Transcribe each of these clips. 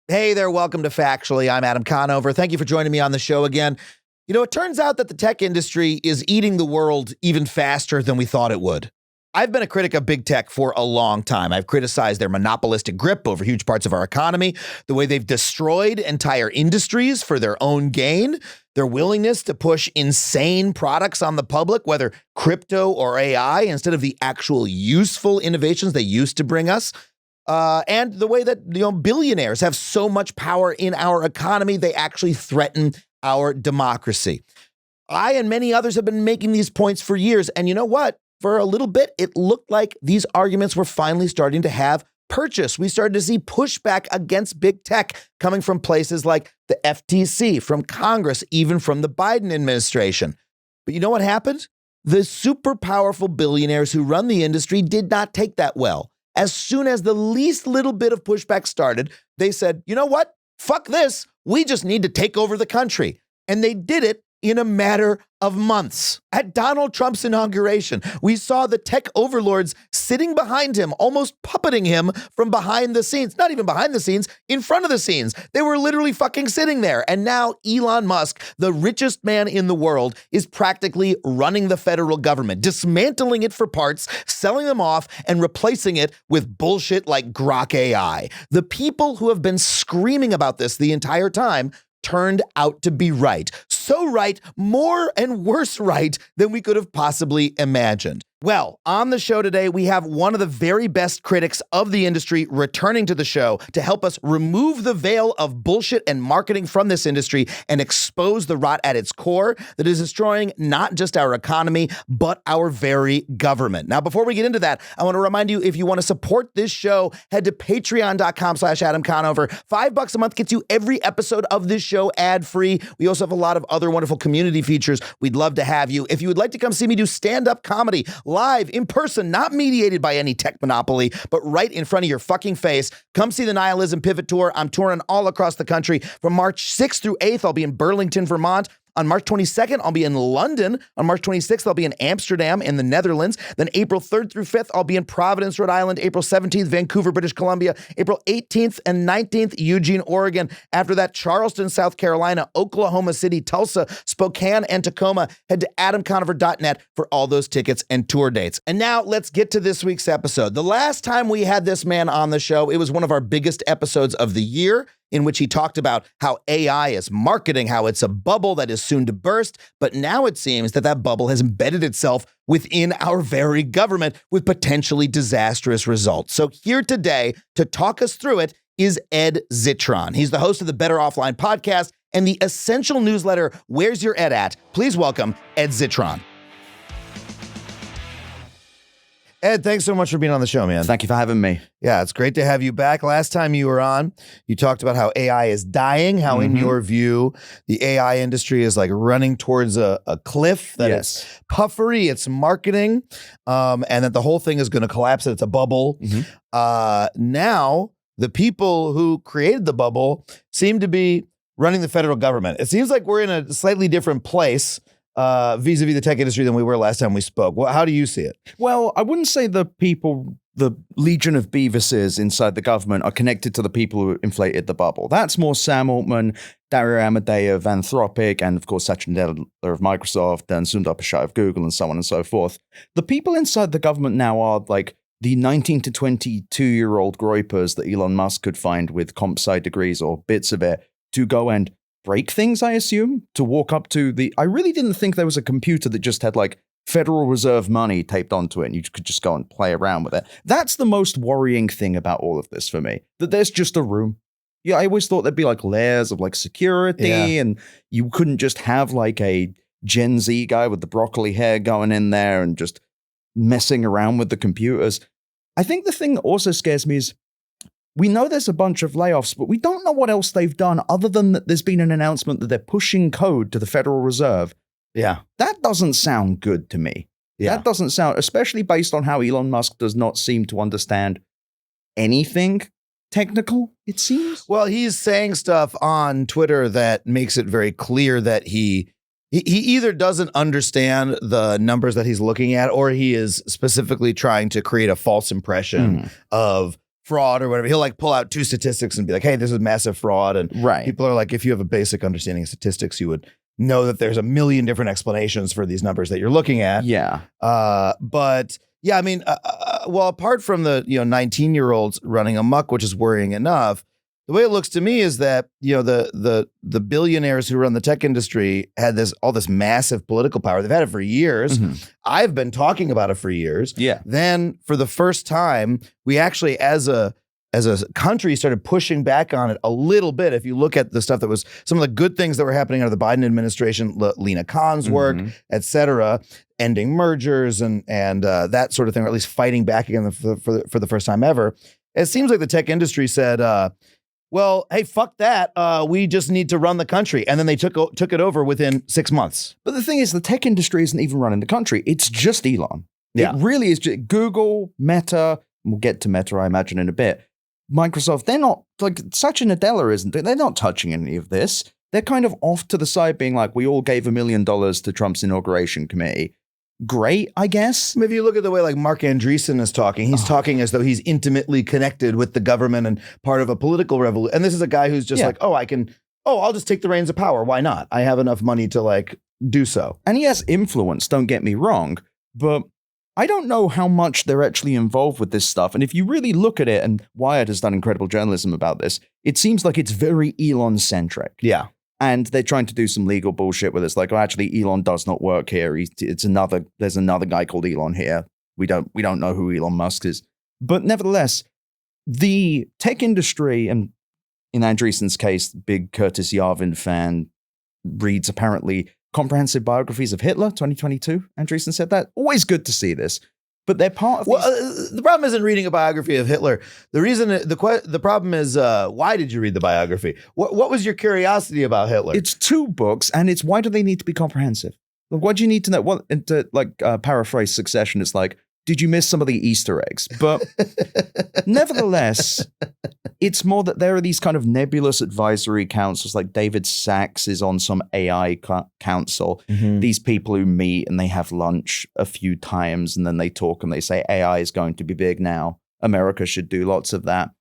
Hey there, welcome to Factually. I'm Adam Conover. Thank you for joining me on the show again. You know, it turns out that the tech industry is eating the world even faster than we thought it would. I've been a critic of big tech for a long time. I've criticized their monopolistic grip over huge parts of our economy, the way they've destroyed entire industries for their own gain, their willingness to push insane products on the public, whether crypto or AI, instead of the actual useful innovations they used to bring us. And the way that billionaires have so much power in our economy, they actually threaten our democracy. I and many others have been making these points for years. And you know what? For a little bit, it looked like these arguments were finally starting to have purchase. We started to see pushback against big tech coming from places like the FTC, from Congress, even from the Biden administration. But you know what happened? The super powerful billionaires who run the industry did not take that well. As soon as the least little bit of pushback started, they said, you know what? Fuck this. We just need to take over the country. And they did it in a matter of months. At Donald Trump's inauguration, we saw the tech overlords sitting behind him, almost puppeting him from behind the scenes. Not even behind the scenes, in front of the scenes. They were literally fucking sitting there. And now Elon Musk, the richest man in the world, is practically running the federal government, dismantling it for parts, selling them off, and replacing it with bullshit like Grok AI. The people who have been screaming about this the entire time turned out to be right. So right, more and worse right than we could have possibly imagined. Well, on the show today, we have one of the very best critics of the industry returning to the show to help us remove the veil of bullshit and marketing from this industry and expose the rot at its core that is destroying not just our economy, but our very government. Now, before we get into that, I want to remind you, if you want to support this show, head to patreon.com/Adam Conover. $5 a month gets you every episode of this show ad-free. We also have a lot of other wonderful community features. We'd love to have you. If you would like to come see me do stand-up comedy, live, in person, not mediated by any tech monopoly, but right in front of your fucking face, come see the Nihilism Pivot Tour. I'm touring all across the country. From March 6th through 8th, I'll be in Burlington, Vermont. On March 22nd, I'll be in London. On March 26th, I'll be in Amsterdam in the Netherlands. Then April 3rd through 5th, I'll be in Providence, Rhode Island. April 17th, Vancouver, British Columbia. April 18th and 19th, Eugene, Oregon. After that, Charleston, South Carolina, Oklahoma City, Tulsa, Spokane, and Tacoma. Head to adamconover.net for all those tickets and tour dates. And now let's get to this week's episode. The last time we had this man on the show, it was one of our biggest episodes of the year, in which he talked about how AI is marketing, how it's a bubble that is soon to burst. But now it seems that that bubble has embedded itself within our very government with potentially disastrous results. So here today to talk us through it is Ed Zitron. He's the host of the Better Offline podcast and the essential newsletter, Where's Your Ed At? Please welcome Ed Zitron. Ed, thanks so much for being on the show, man. Thank you for having me. Yeah, it's great to have you back. Last time you were on, you talked about how AI is dying, how in your view, the AI industry is like running towards a cliff, that it's puffery, it's marketing, and that the whole thing is going to collapse, that it's a bubble. Now, the people who created the bubble seem to be running the federal government. It seems like we're in a slightly different place vis-a-vis the tech industry than we were last time we spoke. Well, how do you see it? Well, I wouldn't say the Legion of Beavises inside the government are connected to the people who inflated the bubble. That's more Sam Altman, Dario Amodei of Anthropic, and of course Satya Nadella of Microsoft, and Sundar Pichai of Google, and so on and so forth. The people inside the government now are like the 19 to 22-year-old groypers that Elon Musk could find with comp sci degrees or bits of it to go and break things, I assume, to walk up to I really didn't think there was a computer that just had like Federal Reserve money taped onto it and you could just go and play around with it. That's the most worrying thing about all of this for me, that there's just a room. Yeah, I always thought there'd be like layers of like security and you couldn't just have like a Gen Z guy with the broccoli hair going in there and just messing around with the computers. I think the thing that also scares me is we know there's a bunch of layoffs, but we don't know what else they've done other than that there's been an announcement that they're pushing code to the Federal Reserve. Yeah. That doesn't sound good to me. Yeah. That doesn't sound, especially based on how Elon Musk does not seem to understand anything technical, it seems. Well, he's saying stuff on Twitter that makes it very clear that he either doesn't understand the numbers that he's looking at, or he is specifically trying to create a false impression of fraud or whatever, he'll like pull out 2 statistics and be like, hey, this is massive fraud. And Right. people are like, if you have a basic understanding of statistics, you would know that there's a million different explanations for these numbers that you're looking at. Yeah. But yeah, I mean, well, apart from the 19-year-olds running amok, which is worrying enough, the way it looks to me is that the billionaires who run the tech industry had all this massive political power. They've had it for years. Mm-hmm. I've been talking about it for years. Yeah. Then for the first time, we actually, as a country, started pushing back on it a little bit. If you look at the stuff that was some of the good things that were happening under the Biden administration, Lena Khan's work, et cetera, ending mergers and that sort of thing, or at least fighting back again for the first time ever. It seems like the tech industry said, well, hey, fuck that. We just need to run the country. And then they took it over within 6 months. But the thing is, the tech industry isn't even running the country. It's just Elon. Yeah. It really is just Google, Meta. We'll get to Meta, I imagine, in a bit. Microsoft, they're not, like, Satya Nadella isn't, they're not touching any of this. They're kind of off to the side being like, we all gave $1 million to Trump's inauguration committee. Great, I guess. If you look at the way like Mark Andreessen is talking, he's talking as though he's intimately connected with the government and part of a political revolution. And this is a guy who's just like, I'll just take the reins of power. Why not? I have enough money to like do so. And he has influence, don't get me wrong, but I don't know how much they're actually involved with this stuff. And if you really look at it, and Wired has done incredible journalism about this, it seems like it's very Elon-centric. Yeah. And they're trying to do some legal bullshit where it's like, oh, actually, Elon does not work here. There's another guy called Elon here. We don't know who Elon Musk is. But nevertheless, the tech industry, and in Andreessen's case, big Curtis Yarvin fan, reads apparently comprehensive biographies of Hitler, 2022. Andreessen said that. Always good to see this. But they're part of the problem isn't reading a biography of Hitler. The reason, the problem is, why did you read the biography? What was your curiosity about Hitler? It's 2 books, and it's why do they need to be comprehensive? Like, what do you need to know? What, paraphrase Succession, it's like, did you miss some of the Easter eggs? But nevertheless, it's more that there are these kind of nebulous advisory councils, like David Sachs is on some AI council. Mm-hmm. These people who meet and they have lunch a few times and then they talk and they say AI is going to be big now. America should do lots of that.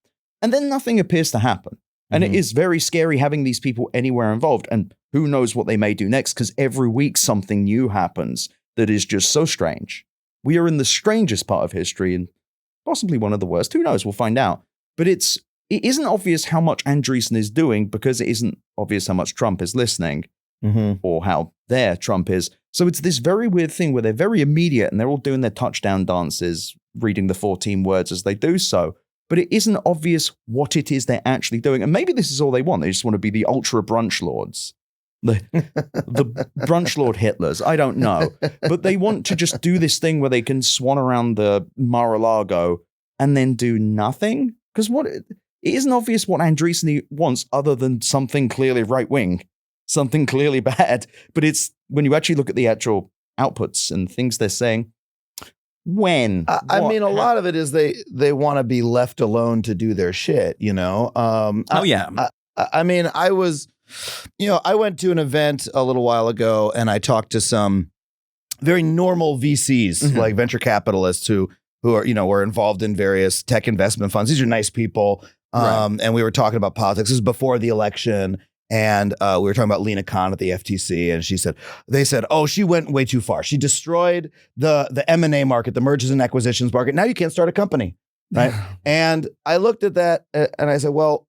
And then nothing appears to happen. And it is very scary having these people anywhere involved. And who knows what they may do next, because every week something new happens that is just so strange. We are in the strangest part of history and possibly one of the worst. Who knows? We'll find out. But it isn't obvious how much Andreessen is doing because it isn't obvious how much Trump is listening or how there Trump is. So it's this very weird thing where they're very immediate and they're all doing their touchdown dances, reading the 14 words as they do so. But it isn't obvious what it is they're actually doing. And maybe this is all they want. They just want to be the ultra brunch lords. The brunch lord Hitlers, I don't know. But they want to just do this thing where they can swan around the Mar-a-Lago and then do nothing. Because it isn't obvious what Andreessen wants other than something clearly right-wing, something clearly bad. But it's when you actually look at the actual outputs and things they're saying, I mean, a lot of it is they want to be left alone to do their shit, you know? I mean, I went to an event a little while ago and I talked to some very normal VCs, like venture capitalists who are, were involved in various tech investment funds. These are nice people. And we were talking about politics. This was before the election. And we were talking about Lena Khan at the FTC. And they said, oh, she went way too far. She destroyed the M&A market, the mergers and acquisitions market. Now you can't start a company. Right. And I looked at that and I said, well,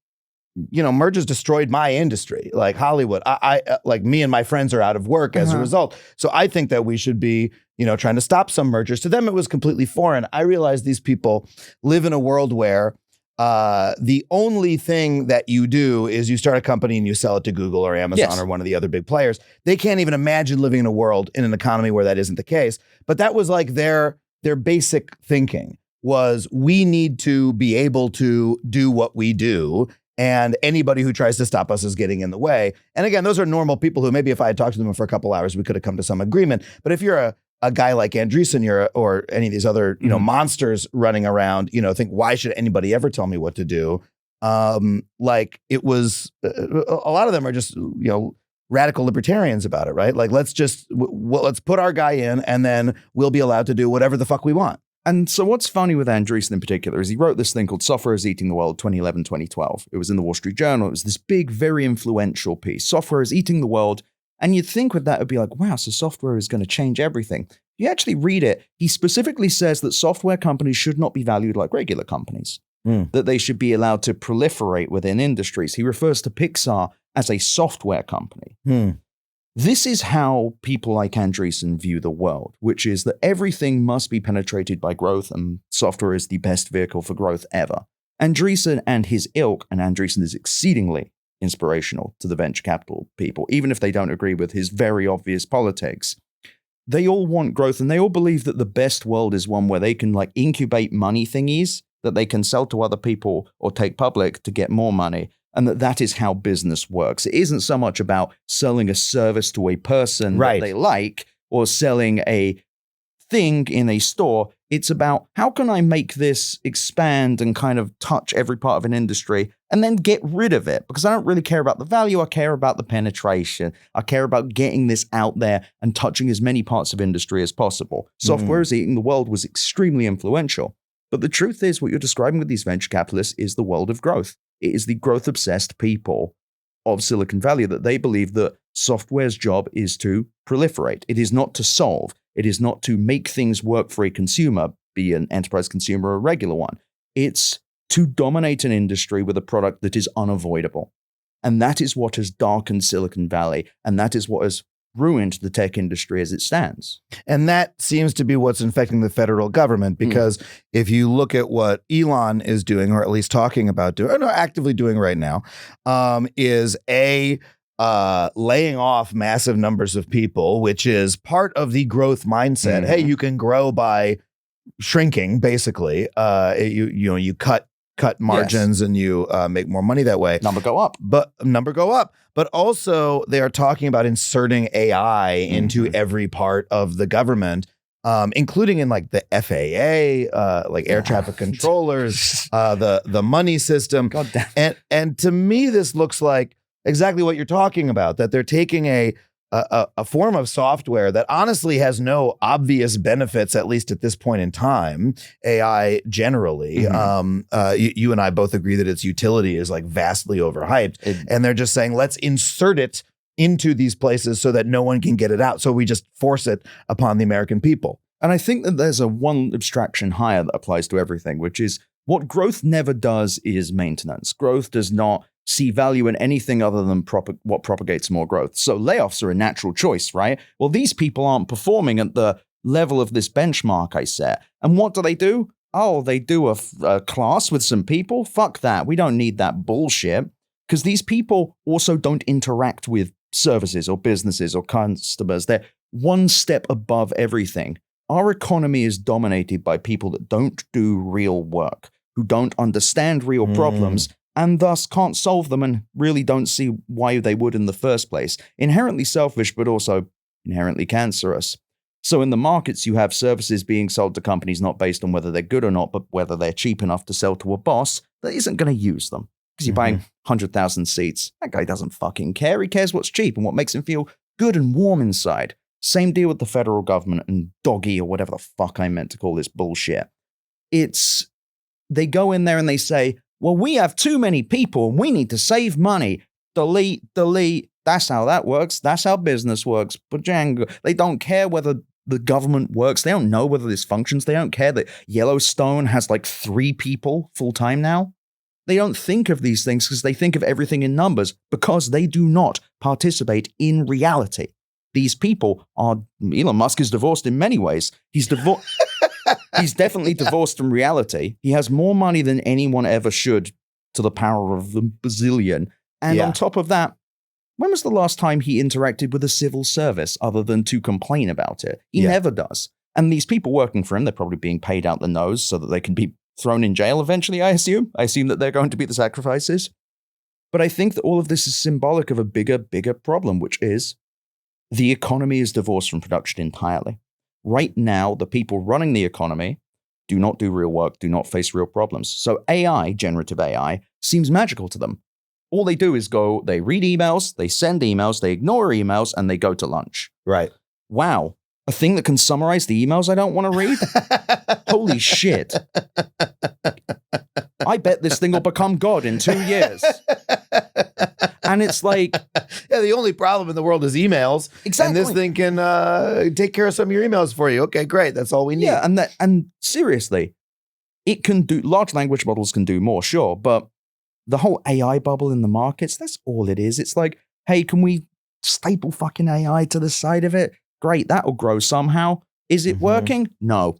mergers destroyed my industry, like Hollywood. I like me and my friends are out of work as a result. So I think that we should be, trying to stop some mergers. To them, it was completely foreign. I realized these people live in a world where the only thing that you do is you start a company and you sell it to Google or Amazon or one of the other big players. They can't even imagine living in a world, in an economy where that isn't the case. But that was like their basic thinking was we need to be able to do what we do. And anybody who tries to stop us is getting in the way. And again, those are normal people who maybe if I had talked to them for a couple hours, we could have come to some agreement. But if you're a guy like Andreessen or any of these other, monsters running around, think, why should anybody ever tell me what to do? Like it was, a lot of them are just, radical libertarians about it, right? Like, let's put our guy in and then we'll be allowed to do whatever the fuck we want. And so what's funny with Andreessen in particular is he wrote this thing called Software is Eating the World 2011, 2012. It was in the Wall Street Journal. It was this big, very influential piece. Software is eating the world. And you'd think with that, it'd be like, wow, so software is going to change everything. If you actually read it, he specifically says that software companies should not be valued like regular companies, that they should be allowed to proliferate within industries. He refers to Pixar as a software company. This is how people like Andreessen view the world, which is that everything must be penetrated by growth, and software is the best vehicle for growth ever. Andreessen and his ilk, and Andreessen is exceedingly inspirational to the venture capital people, even if they don't agree with his very obvious politics. They all want growth, and they all believe that the best world is one where they can like incubate money thingies that they can sell to other people or take public to get more money. And that is how business works. It isn't so much about selling a service to a person that they like or selling a thing in a store. It's about how can I make this expand and kind of touch every part of an industry and then get rid of it? Because I don't really care about the value. I care about the penetration. I care about getting this out there and touching as many parts of industry as possible. Software is Eating the World was extremely influential. But the truth is, what you're describing with these venture capitalists is the world of growth. It is the growth-obsessed people of Silicon Valley that they believe that software's job is to proliferate. It is not to solve. It is not to make things work for a consumer, be an enterprise consumer or a regular one. It's to dominate an industry with a product that is unavoidable. And that is what has darkened Silicon Valley, and that is what has ruined the tech industry as it stands. And that seems to be what's infecting the federal government, because if you look at what Elon is doing, or at least talking about doing, or actively doing right now, is laying off massive numbers of people, which is part of the growth mindset. Hey, you can grow by shrinking, basically. You cut margins and you make more money that way. Number go up. But also they are talking about inserting AI into every part of the government, including in like the FAA, like air traffic controllers, the money system. God damn. And to me, this looks like exactly what you're talking about, that they're taking a form of software that honestly has no obvious benefits, at least at this point in time, AI generally. You and I both agree that its utility is like vastly overhyped. And they're just saying, let's insert it into these places so that no one can get it out. So we just force it upon the American people. And I think that there's a one abstraction higher that applies to everything, which is what growth never does is maintenance. Growth does not see value in anything other than what propagates more growth. So layoffs are a natural choice, right? Well, these people aren't performing at the level of this benchmark I set. And what do? Oh, they do a class with some people? Fuck that. We don't need that bullshit. Because these people also don't interact with services or businesses or customers. They're one step above everything. Our economy is dominated by people that don't do real work, who don't understand real problems, and thus can't solve them and really don't see why they would in the first place. Inherently selfish, but also inherently cancerous. So in the markets, you have services being sold to companies not based on whether they're good or not, but whether they're cheap enough to sell to a boss that isn't going to use them. Because you're buying 100,000 seats. That guy doesn't fucking care. He cares what's cheap and what makes him feel good and warm inside. Same deal with the federal government and doggy or whatever the fuck I meant to call this bullshit. They go in there and they say, well, we have too many people and we need to save money. Delete. That's how that works. That's how business works. Bajanga. They don't care whether the government works. They don't know whether this functions. They don't care that Yellowstone has like 3 people full time now. They don't think of these things because they think of everything in numbers, because they do not participate in reality. These people are, Elon Musk is divorced in many ways. He's definitely divorced from reality. He has more money than anyone ever should, to the power of a bazillion. And on top of that, when was the last time he interacted with a civil service other than to complain about it? He never does. And these people working for him, they're probably being paid out the nose so that they can be thrown in jail eventually, I assume. I assume that they're going to be the sacrifices. But I think that all of this is symbolic of a bigger problem, which is the economy is divorced from production entirely. Right now, the people running the economy do not do real work, do not face real problems. So AI, generative AI, seems magical to them. All they do is go, they read emails, they send emails, they ignore emails, and they go to lunch. Right. Wow. A thing that can summarize the emails I don't want to read? Holy shit. I bet this thing will become God in 2 years. And it's like... Yeah, the only problem in the world is emails. Exactly. And this thing can take care of some of your emails for you. Okay, great. That's all we need. Yeah, and seriously, it can do... Large language models can do more, sure, but the whole AI bubble in the markets, that's all it is. It's like, hey, can we staple fucking AI to the side of it? Great, that'll grow somehow. Is it working? No.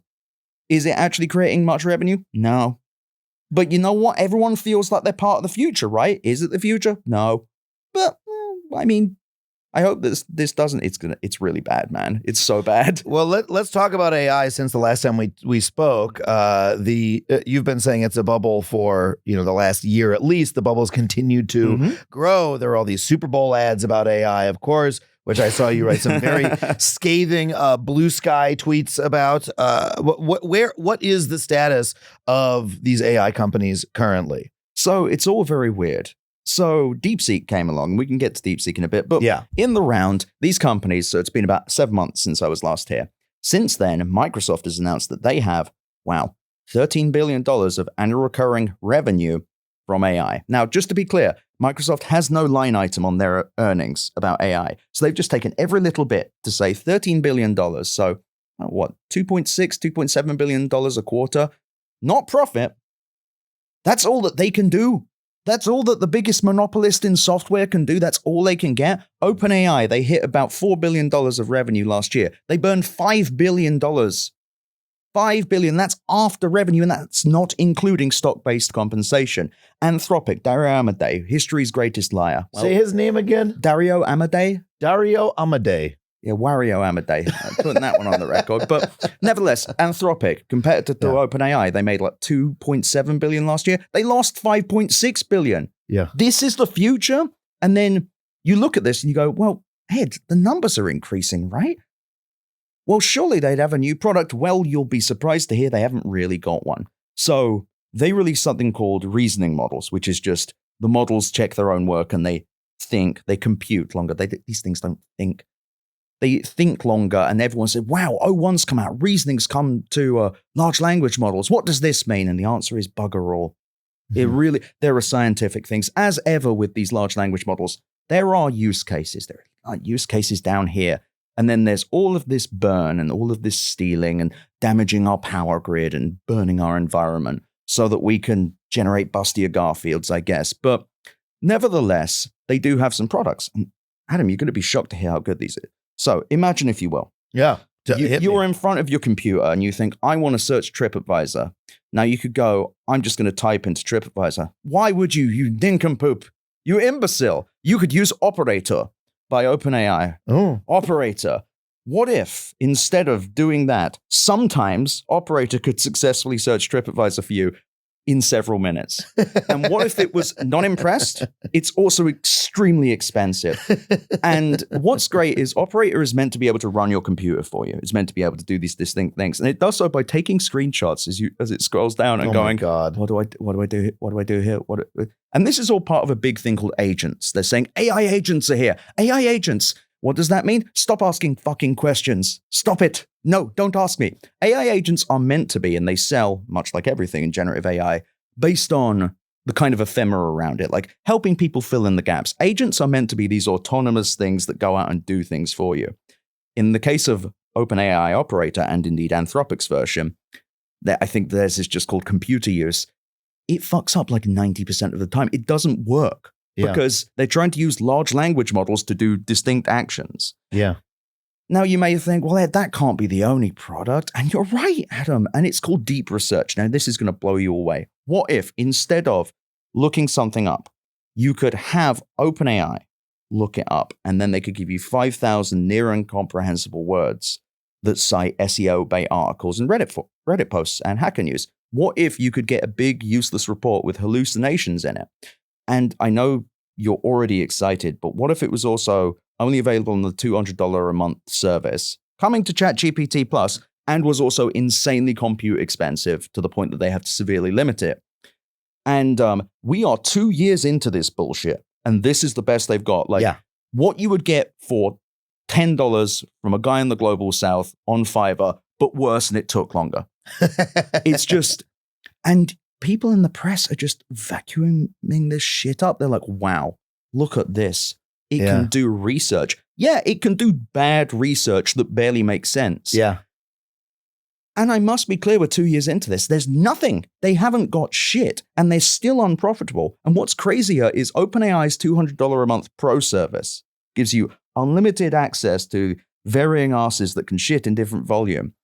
Is it actually creating much revenue? No. But you know what? Everyone feels like they're part of the future, right? Is it the future? No. But, I mean, I hope this doesn't. It's really bad, man. It's so bad. Well, let's talk about AI since the last time we spoke. You've been saying it's a bubble for the last year at least. The bubble's continued to grow. There are all these Super Bowl ads about AI, of course, which I saw you write some very scathing blue sky tweets about. What is the status of these AI companies currently? So it's all very weird. So DeepSeek came along. We can get to DeepSeek in a bit. But yeah, in the round, these companies, so it's been about 7 months since I was last here. Since then, Microsoft has announced that they have, $13 billion of annual recurring revenue from AI. Now, just to be clear, Microsoft has no line item on their earnings about AI. So they've just taken every little bit to say $13 billion. So what, $2.6, $2.7 billion a quarter? Not profit. That's all that they can do. That's all that the biggest monopolist in software can do. That's all they can get. OpenAI, they hit about $4 billion of revenue last year. They burned $5 billion. $5 billion, that's after revenue, and that's not including stock-based compensation. Anthropic, Dario Amodei, history's greatest liar. Well, say his name again. Dario Amodei? Dario Amodei. Yeah, Wario Amodei. I'm putting that one on the record. But nevertheless, Anthropic, compared to OpenAI, they made like $2.7 billion last year. They lost $5.6 billion. Yeah. This is the future? And then you look at this and you go, well, Ed, the numbers are increasing, right? Well, surely they'd have a new product. Well, you'll be surprised to hear they haven't really got one. So they released something called reasoning models, which is just the models check their own work and they think, they compute longer. These things don't think. They think longer, and everyone said, wow, O1's come out, reasoning's come to large language models. What does this mean? And the answer is bugger all. There are scientific things. As ever with these large language models, there are use cases. There are use cases down here. And then there's all of this burn and all of this stealing and damaging our power grid and burning our environment so that we can generate bustier Garfields, I guess. But nevertheless, they do have some products. And Adam, you're going to be shocked to hear how good these are. So imagine, if you will, you're in front of your computer and you think, I want to search TripAdvisor. Now you could go, I'm just going to type into TripAdvisor. Why would you nincompoop? You imbecile. You could use Operator by OpenAI. Oh. Operator. What if, instead of doing that, sometimes Operator could successfully search TripAdvisor for you in several minutes? And what if it was not impressed? It's also extremely expensive. And what's great is Operator is meant to be able to run your computer for you. It's meant to be able to do these distinct things. And it does so by taking screenshots as it scrolls down and going, God, what do I do? What do I do here? And this is all part of a big thing called agents. They're saying AI agents are here. AI agents. What does that mean? Stop asking fucking questions. Stop it. No, don't ask me. AI agents are meant to be, and they sell, much like everything in generative AI, based on the kind of ephemera around it, like helping people fill in the gaps. Agents are meant to be these autonomous things that go out and do things for you. In the case of OpenAI Operator, and indeed Anthropic's version, I think theirs is just called computer use. It fucks up like 90% of the time. It doesn't work. Because they're trying to use large language models to do distinct actions. Yeah. Now, you may think, well, Ed, that can't be the only product. And you're right, Adam. And it's called deep research. Now, this is going to blow you away. What if, instead of looking something up, you could have OpenAI look it up, and then they could give you 5,000 near incomprehensible words that cite SEO bait articles and Reddit posts and Hacker News? What if you could get a big, useless report with hallucinations in it? And I know you're already excited, but what if it was also only available on the $200 a month service, coming to ChatGPT Plus, and was also insanely compute expensive to the point that they have to severely limit it? And we are 2 years into this bullshit, and this is the best they've got. Like, what you would get for $10 from a guy in the global south on Fiverr, but worse, and it took longer. It's just, and people in the press are just vacuuming this shit up. They're like, wow, look at this. It can do research. Yeah, it can do bad research that barely makes sense. Yeah. And I must be clear, we're 2 years into this. There's nothing. They haven't got shit, and they're still unprofitable. And what's crazier is OpenAI's $200 a month pro service gives you unlimited access to varying asses that can shit in different volume.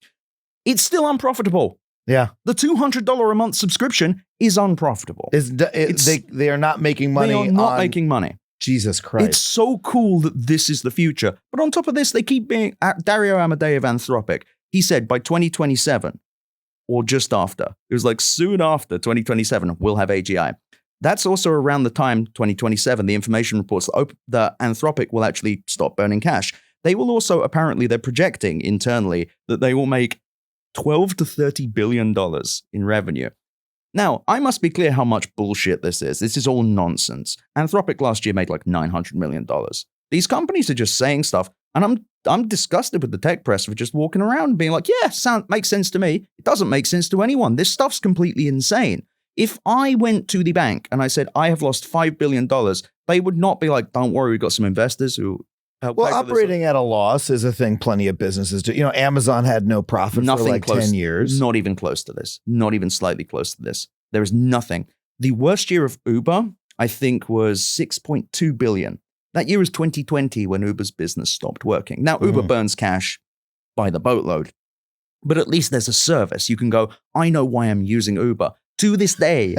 It's still unprofitable. Yeah. The $200 a month subscription is unprofitable. They are not making money. They are not making money. Jesus Christ. It's so cool that this is the future. But on top of this, they keep being Dario Amodei of Anthropic. He said by 2027 or just after, it was like soon after 2027, we'll have AGI. That's also around the time 2027, the information reports that Anthropic will actually stop burning cash. They will also, apparently, they're projecting internally that they will make $12 to $30 billion in revenue. Now, I must be clear how much bullshit this is. This is all nonsense. Anthropic last year made like $900 million. These companies are just saying stuff, and I'm disgusted with the tech press for just walking around and being like, yeah, makes sense to me. It doesn't make sense to anyone. This stuff's completely insane. If I went to the bank and I said, I have lost $5 billion, they would not be like, don't worry, we've got some investors who help. Well, operating at a loss is a thing plenty of businesses do. You know, Amazon had no profit for like 10 years. Not even close to this. Not even slightly close to this. There is nothing. The worst year of Uber, I think, was 6.2 billion. That year was 2020 when Uber's business stopped working. Now, Uber burns cash by the boatload, but at least there's a service. You can go, I know why I'm using Uber. To this day,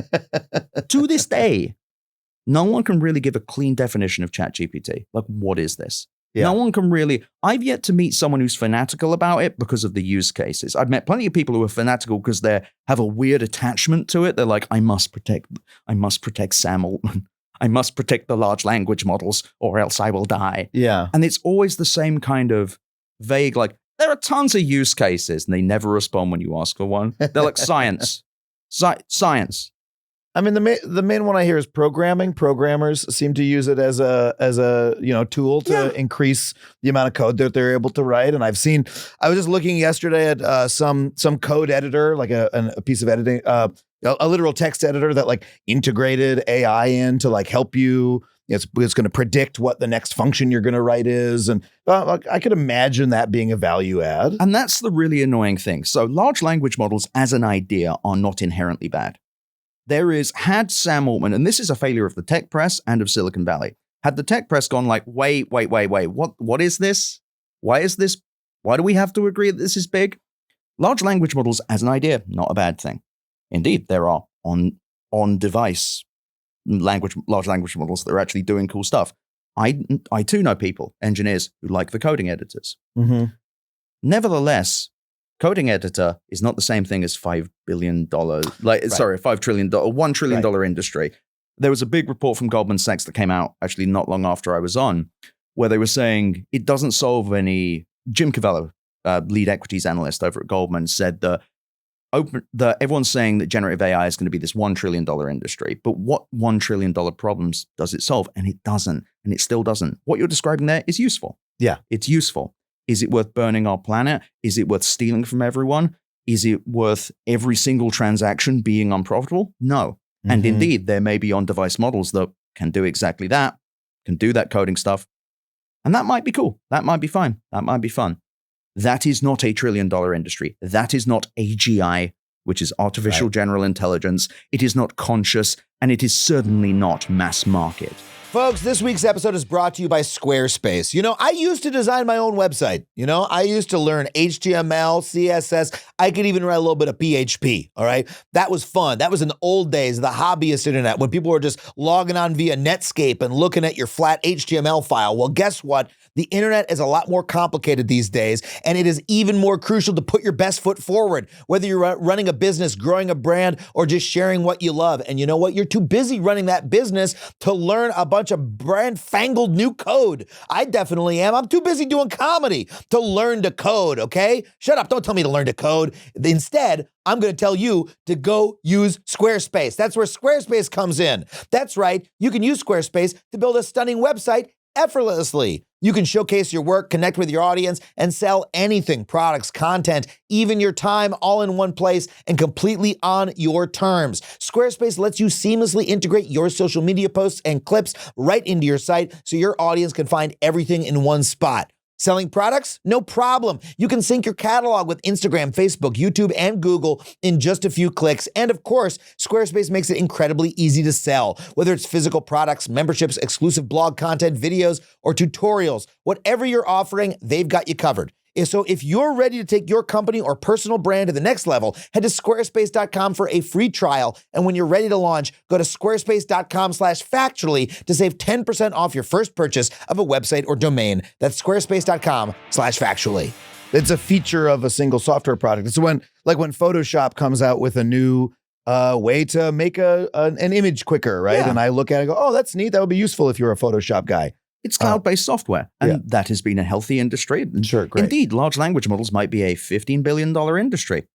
no one can really give a clean definition of ChatGPT. Like, what is this? Yeah. No one can really. I've yet to meet someone who's fanatical about it because of the use cases. I've met plenty of people who are fanatical because they have a weird attachment to it. They're like, I must protect Sam Altman. I must protect the large language models or else I will die. Yeah. And it's always the same kind of vague, like, there are tons of use cases and they never respond when you ask for one. They're like, science. Science. I mean, the main one I hear is programming. Programmers seem to use it as a tool to increase the amount of code that they're able to write. And I was just looking yesterday at some code editor, like a piece of editing, a literal text editor that like integrated AI in to like help you. It's going to predict what the next function you're going to write is. And I could imagine that being a value add. And that's the really annoying thing. So large language models as an idea are not inherently bad. Had Sam Altman, and this is a failure of the tech press and of Silicon Valley, had the tech press gone like, wait, what is this? Why is this? Why do we have to agree that this is big? Large language models as an idea, not a bad thing. Indeed, there are on-device large language models that are actually doing cool stuff. I too know people, engineers, who like the coding editors. Mm-hmm. Nevertheless, coding editor is not the same thing as $5 billion, $5 trillion, $1 trillion industry. There was a big report from Goldman Sachs that came out actually not long after I was on, where they were saying it doesn't solve any. Jim Cavello, lead equities analyst over at Goldman, said that everyone's saying that generative AI is going to be this $1 trillion industry, but what $1 trillion problems does it solve? And it doesn't, and it still doesn't. What you're describing there is useful. Yeah. It's useful. Is it worth burning our planet? Is it worth stealing from everyone? Is it worth every single transaction being unprofitable? No. Mm-hmm. And indeed, there may be on-device models that can do exactly that, can do that coding stuff. And that might be cool. That might be fine. That might be fun. That is not a $1 trillion industry. That is not AGI, which is artificial general intelligence. It is not conscious, and it is certainly not mass market. Folks, this week's episode is brought to you by Squarespace. You know, I used to design my own website. You know, I used to learn HTML, CSS. I could even write a little bit of PHP, all right? That was fun. That was in the old days, the hobbyist internet, when people were just logging on via Netscape and looking at your flat HTML file. Well, guess what? The internet is a lot more complicated these days, and it is even more crucial to put your best foot forward, whether you're running a business, growing a brand, or just sharing what you love. And you know what? You're too busy running that business to learn a bunch of brand-fangled new code. I definitely am. I'm too busy doing comedy to learn to code, okay? Shut up. Don't tell me to learn to code. Instead, I'm going to tell you to go use Squarespace. That's where Squarespace comes in. That's right. You can use Squarespace to build a stunning website effortlessly. You can showcase your work, connect with your audience, and sell anything, products, content, even your time, all in one place and completely on your terms. Squarespace lets you seamlessly integrate your social media posts and clips right into your site so your audience can find everything in one spot. Selling products? No problem. You can sync your catalog with Instagram, Facebook, YouTube, and Google in just a few clicks. And of course, Squarespace makes it incredibly easy to sell. Whether it's physical products, memberships, exclusive blog content, videos, or tutorials, whatever you're offering, they've got you covered. So if you're ready to take your company or personal brand to the next level, head to squarespace.com for a free trial. And when you're ready to launch, go to squarespace.com/factually to save 10% off your first purchase of a website or domain. That's squarespace.com/factually. It's a feature of a single software product. It's when Photoshop comes out with a new way to make an image quicker, right? Yeah. And I look at it and go, oh, that's neat. That would be useful if you're a Photoshop guy. It's cloud-based software, and that has been a healthy industry. Sure, great. Indeed, large language models might be a $15 billion industry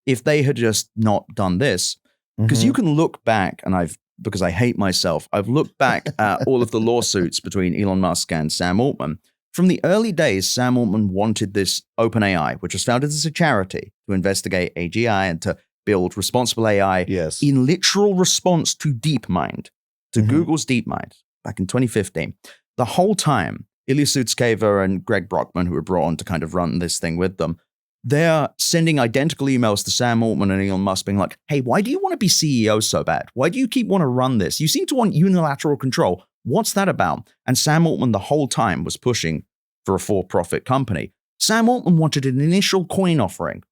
if they had just not done this. Because you can look back, and because I hate myself, I've looked back at all of the lawsuits between Elon Musk and Sam Altman. From the early days, Sam Altman wanted this OpenAI, which was founded as a charity to investigate AGI and to build responsible AI in literal response to DeepMind, to Google's DeepMind, back in 2015. The whole time, Ilya Sutskever and Greg Brockman, who were brought on to kind of run this thing with them, they're sending identical emails to Sam Altman and Elon Musk being like, hey, why do you want to be CEO so bad? Why do you keep want to run this? You seem to want unilateral control. What's that about? And Sam Altman the whole time was pushing for a for-profit company. Sam Altman wanted an initial coin offering.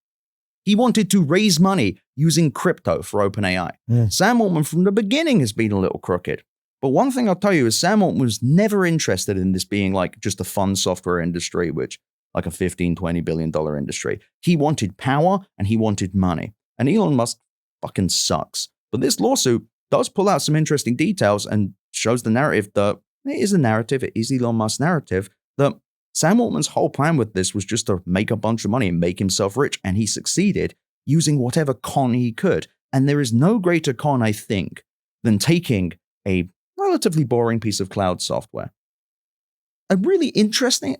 He wanted to raise money using crypto for OpenAI. Sam Altman from the beginning has been a little crooked. But one thing I'll tell you is Sam Altman was never interested in this being like just a fun software industry, which like a $15, $20 billion industry. He wanted power and he wanted money. And Elon Musk fucking sucks. But this lawsuit does pull out some interesting details and shows the narrative that it is a narrative. It is Elon Musk's narrative that Sam Altman's whole plan with this was just to make a bunch of money and make himself rich. And he succeeded using whatever con he could. And there is no greater con, I think, than taking a relatively boring piece of cloud software. It's interesting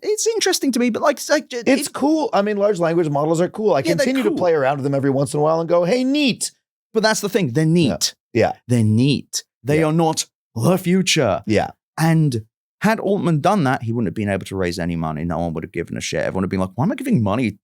to me, but it's cool. I mean, large language models are cool. I continue to play around with them every once in a while and go, hey, neat. But that's the thing. They're neat. Yeah. They're neat. They are not the future. Yeah. And had Altman done that, he wouldn't have been able to raise any money. No one would have given a shit. Everyone would have been like, why am I giving money?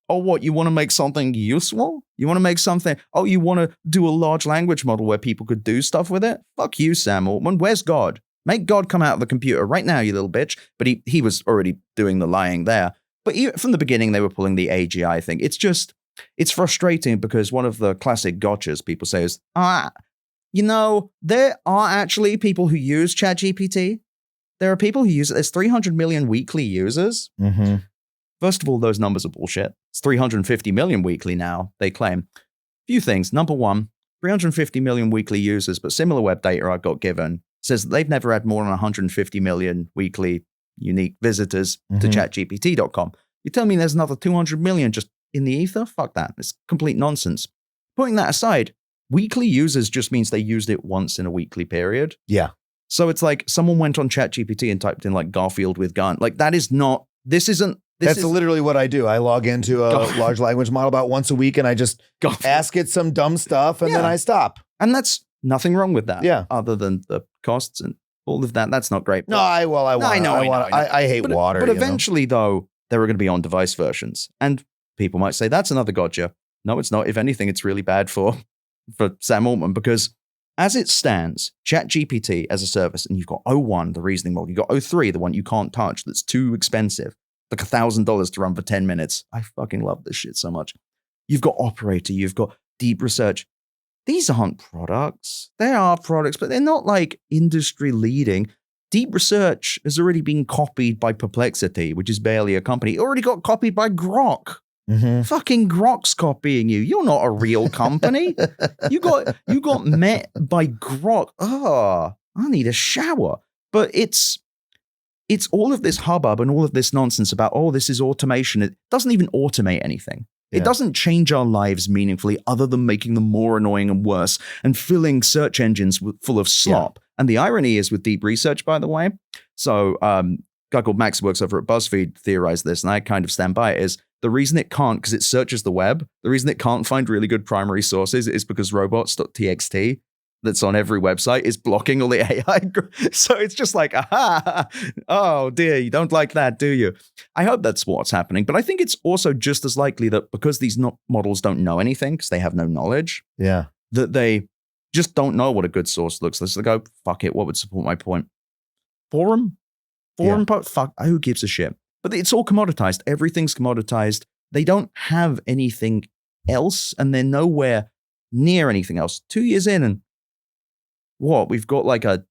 Oh, what? You want to make something useful? You want to make something? Oh, you want to do a large language model where people could do stuff with it? Fuck you, Sam Altman. Where's God? Make God come out of the computer right now, you little bitch. But he was already doing the lying there. But from the beginning, they were pulling the AGI thing. It's frustrating because one of the classic gotchas people say is, there are actually people who use ChatGPT. There are people who use it. There's 300 million weekly users. First of all, those numbers are bullshit. It's 350 million weekly now, they claim. Few things. Number one, 350 million weekly users, but similar web data I got given says that they've never had more than 150 million weekly unique visitors to chatgpt.com. You tell me there's another 200 million just in the ether? Fuck that. It's complete nonsense. Putting that aside, weekly users just means they used it once in a weekly period. Yeah. So it's like someone went on ChatGPT and typed in like Garfield with gun. Like that's literally what I do. I log into a large language model about once a week and I just ask it some dumb stuff and then I stop. And that's nothing wrong with that. Yeah. Other than the costs and all of that. That's not great. No, I hate water. But eventually though, there are going to be on-device versions. And people might say that's another gotcha. No, it's not. If anything, it's really bad for Sam Altman because as it stands, ChatGPT as a service, and you've got O1, the reasoning model, you've got O3, the one you can't touch, that's too expensive, like $1,000 to run for 10 minutes. I fucking love this shit so much. You've got Operator, you've got Deep Research. These aren't products. They are products, but they're not like industry leading. Deep Research has already been copied by Perplexity, which is barely a company. It already got copied by Grok. Fucking Grok's copying you. You're not a real company. You got met by Grok. Oh, I need a shower. But it's all of this hubbub and all of this nonsense about, oh, this is automation. It doesn't even automate anything. It doesn't change our lives meaningfully other than making them more annoying and worse and filling search engines full of slop And the irony is with deep research, by the way. So a guy called Max who works over at BuzzFeed theorized this, and I kind of stand by it, is the reason it can't, because it searches the web, the reason it can't find really good primary sources is because robots.txt that's on every website is blocking all the AI. So it's just like, aha, oh dear, you don't like that, do you? I hope that's what's happening. But I think it's also just as likely that because these models don't know anything, because they have no knowledge, that they just don't know what a good source looks like. So they go, fuck it, what would support my point? Forum, fuck, who gives a shit? But it's all commoditized. Everything's commoditized. They don't have anything else, and they're nowhere near anything else. 2 years in, and what? We've got like a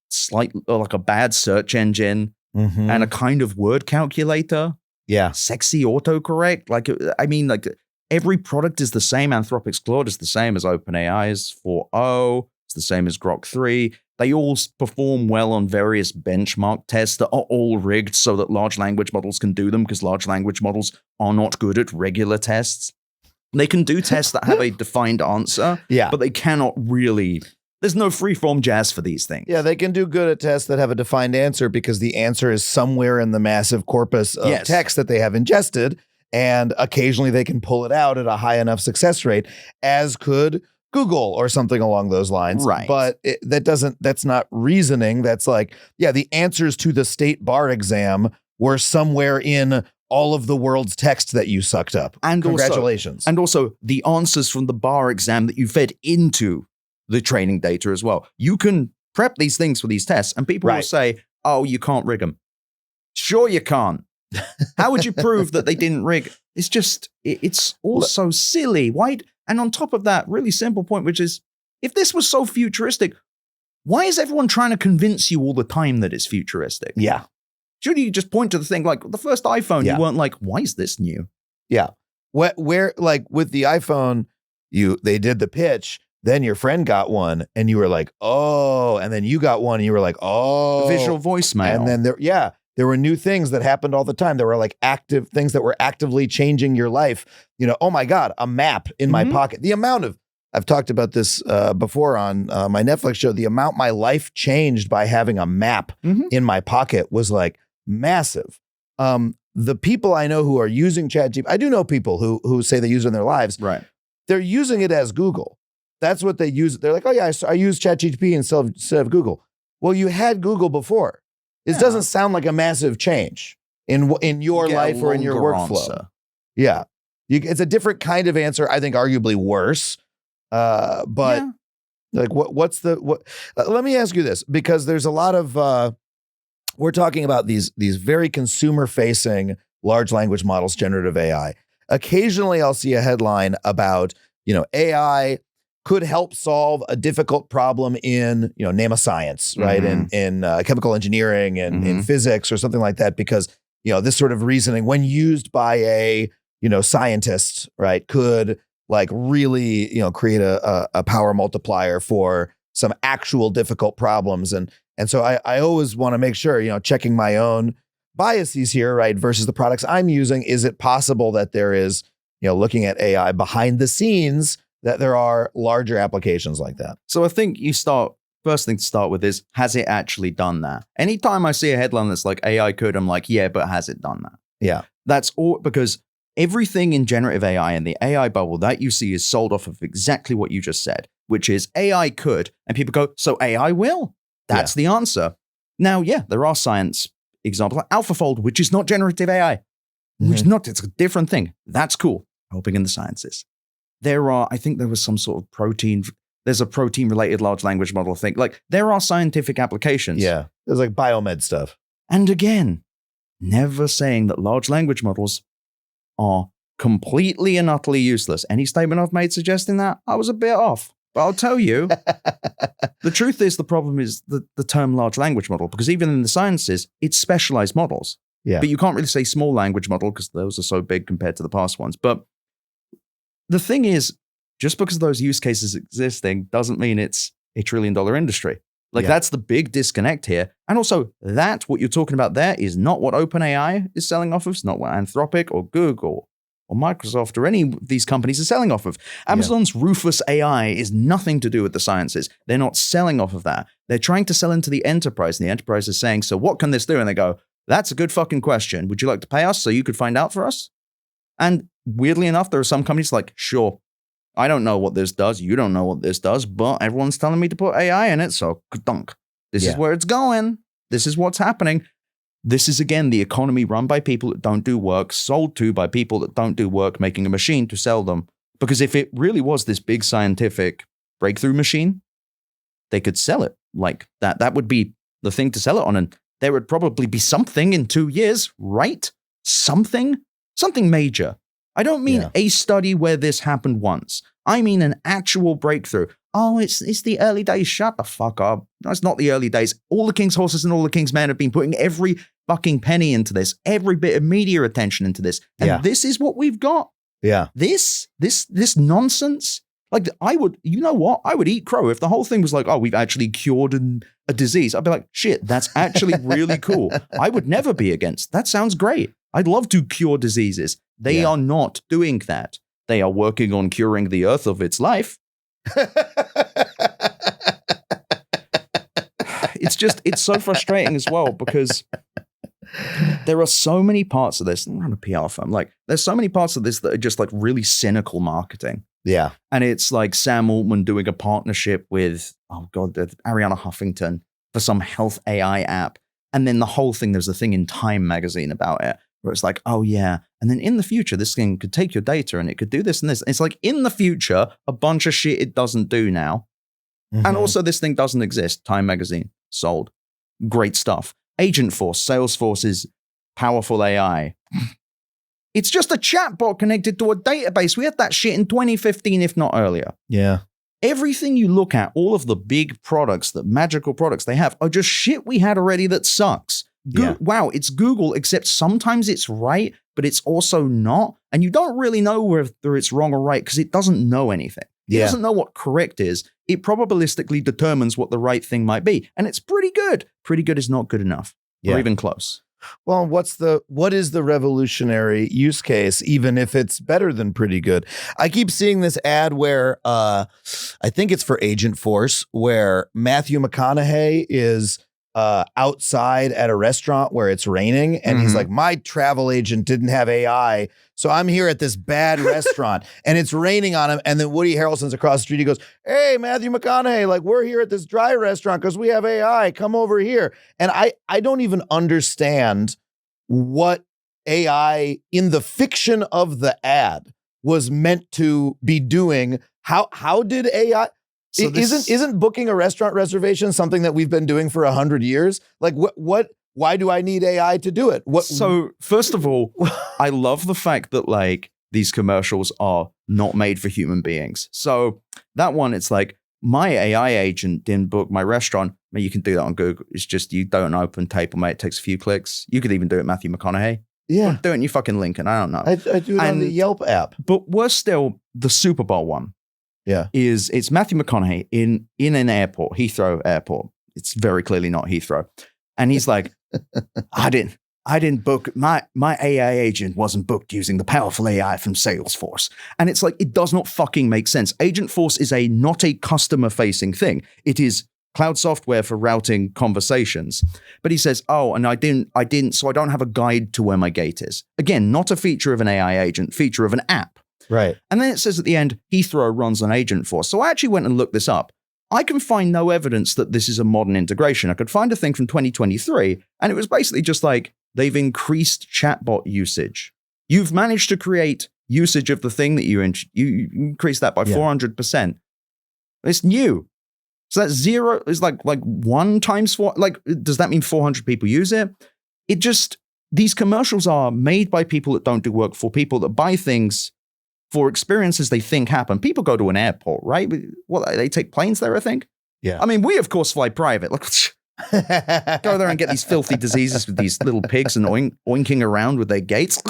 bad search engine and a kind of word calculator. Yeah. Sexy autocorrect. Like, I mean, like every product is the same. Anthropic's Claude is the same as OpenAI's 4.0. It's the same as Grok 3. They all perform well on various benchmark tests that are all rigged so that large language models can do them, because large language models are not good at regular tests. They can do tests that have a defined answer, but they cannot really... There's no free-form jazz for these things. Yeah, they can do good at tests that have a defined answer because the answer is somewhere in the massive corpus of text that they have ingested, and occasionally they can pull it out at a high enough success rate, as could Google or something along those lines. Right. But that's not reasoning. That's like, the answers to the state bar exam were somewhere in all of the world's text that you sucked up. And congratulations. Also the answers from the bar exam that you fed into the training data as well. You can prep these things for these tests, and people will say, oh, you can't rig them. Sure you can't. How would you prove that they didn't rig? It's just, it's all so silly. Why? And on top of that, really simple point, which is, if this was so futuristic, why is everyone trying to convince you all the time that it's futuristic? Yeah. Shouldn't you just point to the thing, like the first iPhone, you weren't like, why is this new? Yeah. Where like with the iPhone, they did the pitch, then your friend got one and you were like, oh, and then you got one and you were like, oh. Visual voicemail. And then there were new things that happened all the time. There were like active things that were actively changing your life. Oh my God, a map in my pocket. The amount of, I've talked about this before on my Netflix show, the amount my life changed by having a map in my pocket was like massive. The people I know who are using ChatGPT, I do know people who say they use it in their lives. Right. They're using it as Google. That's what they use. They're like, oh yeah, I use ChatGPT instead of Google. Well, you had Google before. It doesn't sound like a massive change in your life or in your workflow. Answer. Yeah. It's a different kind of answer. I think arguably worse. But like, let me ask you this, because there's a lot of, we're talking about these very consumer facing large language models, generative AI. Occasionally I'll see a headline about, AI could help solve a difficult problem in, name a science, right? In chemical engineering and in physics or something like that, because, this sort of reasoning, when used by a, scientist, right, could like really, create a power multiplier for some actual difficult problems. And so I always want to make sure, checking my own biases here, right, versus the products I'm using. Is it possible that there is, looking at AI behind the scenes, that there are larger applications like that? So I think first thing to start with is, has it actually done that? Anytime I see a headline that's like AI could, I'm like, yeah, but has it done that? Yeah. That's all, because everything in generative AI and the AI bubble that you see is sold off of exactly what you just said, which is AI could, and people go, so AI will? That's the answer. Now, there are science examples like AlphaFold, which is not generative AI, which is not, it's a different thing. That's cool. Helping in the sciences. I think there was some sort of protein. There's a protein-related large language model thing. Like, there are scientific applications. Yeah, there's like biomed stuff. And again, never saying that large language models are completely and utterly useless. Any statement I've made suggesting that, I was a bit off. But I'll tell you, the truth is, the problem is the term large language model, because even in the sciences, it's specialized models. Yeah. But you can't really say small language model because those are so big compared to the past ones. But the thing is, just because those use cases existing doesn't mean it's a $1 trillion industry. Like, that's the big disconnect here. And also, what you're talking about there is not what OpenAI is selling off of. It's not what Anthropic or Google or Microsoft or any of these companies are selling off of. Amazon's Rufus AI is nothing to do with the sciences. They're not selling off of that. They're trying to sell into the enterprise, and the enterprise is saying, so what can this do? And they go, that's a good fucking question. Would you like to pay us so you could find out for us? And weirdly enough, there are some companies like, sure, I don't know what this does. You don't know what this does, but everyone's telling me to put AI in it. So dunk. This is where it's going. This is what's happening. This is, again, the economy run by people that don't do work, sold to by people that don't do work, making a machine to sell them. Because if it really was this big scientific breakthrough machine, they could sell it like that. That would be the thing to sell it on. And there would probably be something in 2 years, right? Something major. I don't mean a study where this happened once. I mean an actual breakthrough. Oh, it's the early days. Shut the fuck up. No, it's not the early days. All the king's horses and all the king's men have been putting every fucking penny into this, every bit of media attention into this. And this is what we've got. Yeah. This nonsense. Like, I would eat crow if the whole thing was like, oh, we've actually cured a disease. I'd be like, shit, that's actually really cool. I would never be against. That sounds great. I'd love to cure diseases. They are not doing that. They are working on curing the earth of its life. It's so frustrating as well, because there are so many parts of this. I'm not a PR firm. Like, there's so many parts of this that are just like really cynical marketing. Yeah. And it's like Sam Altman doing a partnership with, Ariana Huffington for some health AI app. And then the whole thing, there's a thing in Time magazine about it, where it's like, oh yeah. And then in the future, this thing could take your data and it could do this and this. It's like, in the future, a bunch of shit it doesn't do now. Mm-hmm. And also, this thing doesn't exist. Time magazine, sold. Great stuff. Agent Force, Salesforce's powerful AI. It's just a chatbot connected to a database. We had that shit in 2015, if not earlier. Yeah. Everything you look at, all of the big products, the magical products they have, are just shit we had already that sucks. Wow, it's Google, except sometimes it's right, but it's also not. And you don't really know whether it's wrong or right because it doesn't know anything. It doesn't know what correct is. It probabilistically determines what the right thing might be. And it's pretty good. Pretty good is not good enough, or even close. Well, what is the revolutionary use case, even if it's better than pretty good? I keep seeing this ad where I think it's for Agent Force, where Matthew McConaughey is outside at a restaurant where it's raining, and he's like, my travel agent didn't have AI, so I'm here at this bad restaurant and it's raining on him. And then Woody Harrelson's across the street. He goes, hey, Matthew McConaughey, like, we're here at this dry restaurant because we have AI. Come over here. And I don't even understand what AI in the fiction of the ad was meant to be doing. How did AI? So isn't booking a restaurant reservation something that we've been doing for 100 years? Like, why do I need AI to do it? So first of all, I love the fact that like these commercials are not made for human beings. So that one, it's like, my AI agent didn't book my restaurant. I mean, you can do that on Google. It's just, you don't open table, mate. It takes a few clicks. You could even do it, Matthew McConaughey. Yeah. Do it in your fucking Lincoln. I don't know. I do it on the Yelp app. But worse still, the Super Bowl one. Yeah. It's Matthew McConaughey in an airport, Heathrow Airport. It's very clearly not Heathrow. And he's like, I didn't book, my AI agent wasn't booked using the powerful AI from Salesforce. And it's like, it does not fucking make sense. Agent Force is not a customer facing thing. It is cloud software for routing conversations. But he says, oh, and I didn't, so I don't have a guide to where my gate is. Again, not a feature of an AI agent, feature of an app. Right. And then it says at the end, Heathrow runs an Agent Force. So I actually went and looked this up. I can find no evidence that this is a modern integration. I could find a thing from 2023, and it was basically just like, they've increased chatbot usage. You've managed to create usage of the thing that you increase that by 400%. It's new. So that's zero. It's like 1 times 4. Like, does that mean 400 people use it? It just, these commercials are made by people that don't do work for people that buy things for experiences they think happen. People go to an airport, right? Well, they take planes there, I think. Yeah. I mean, we, of course, fly private. Like, go there and get these filthy diseases with these little pigs and oinking around with their gates.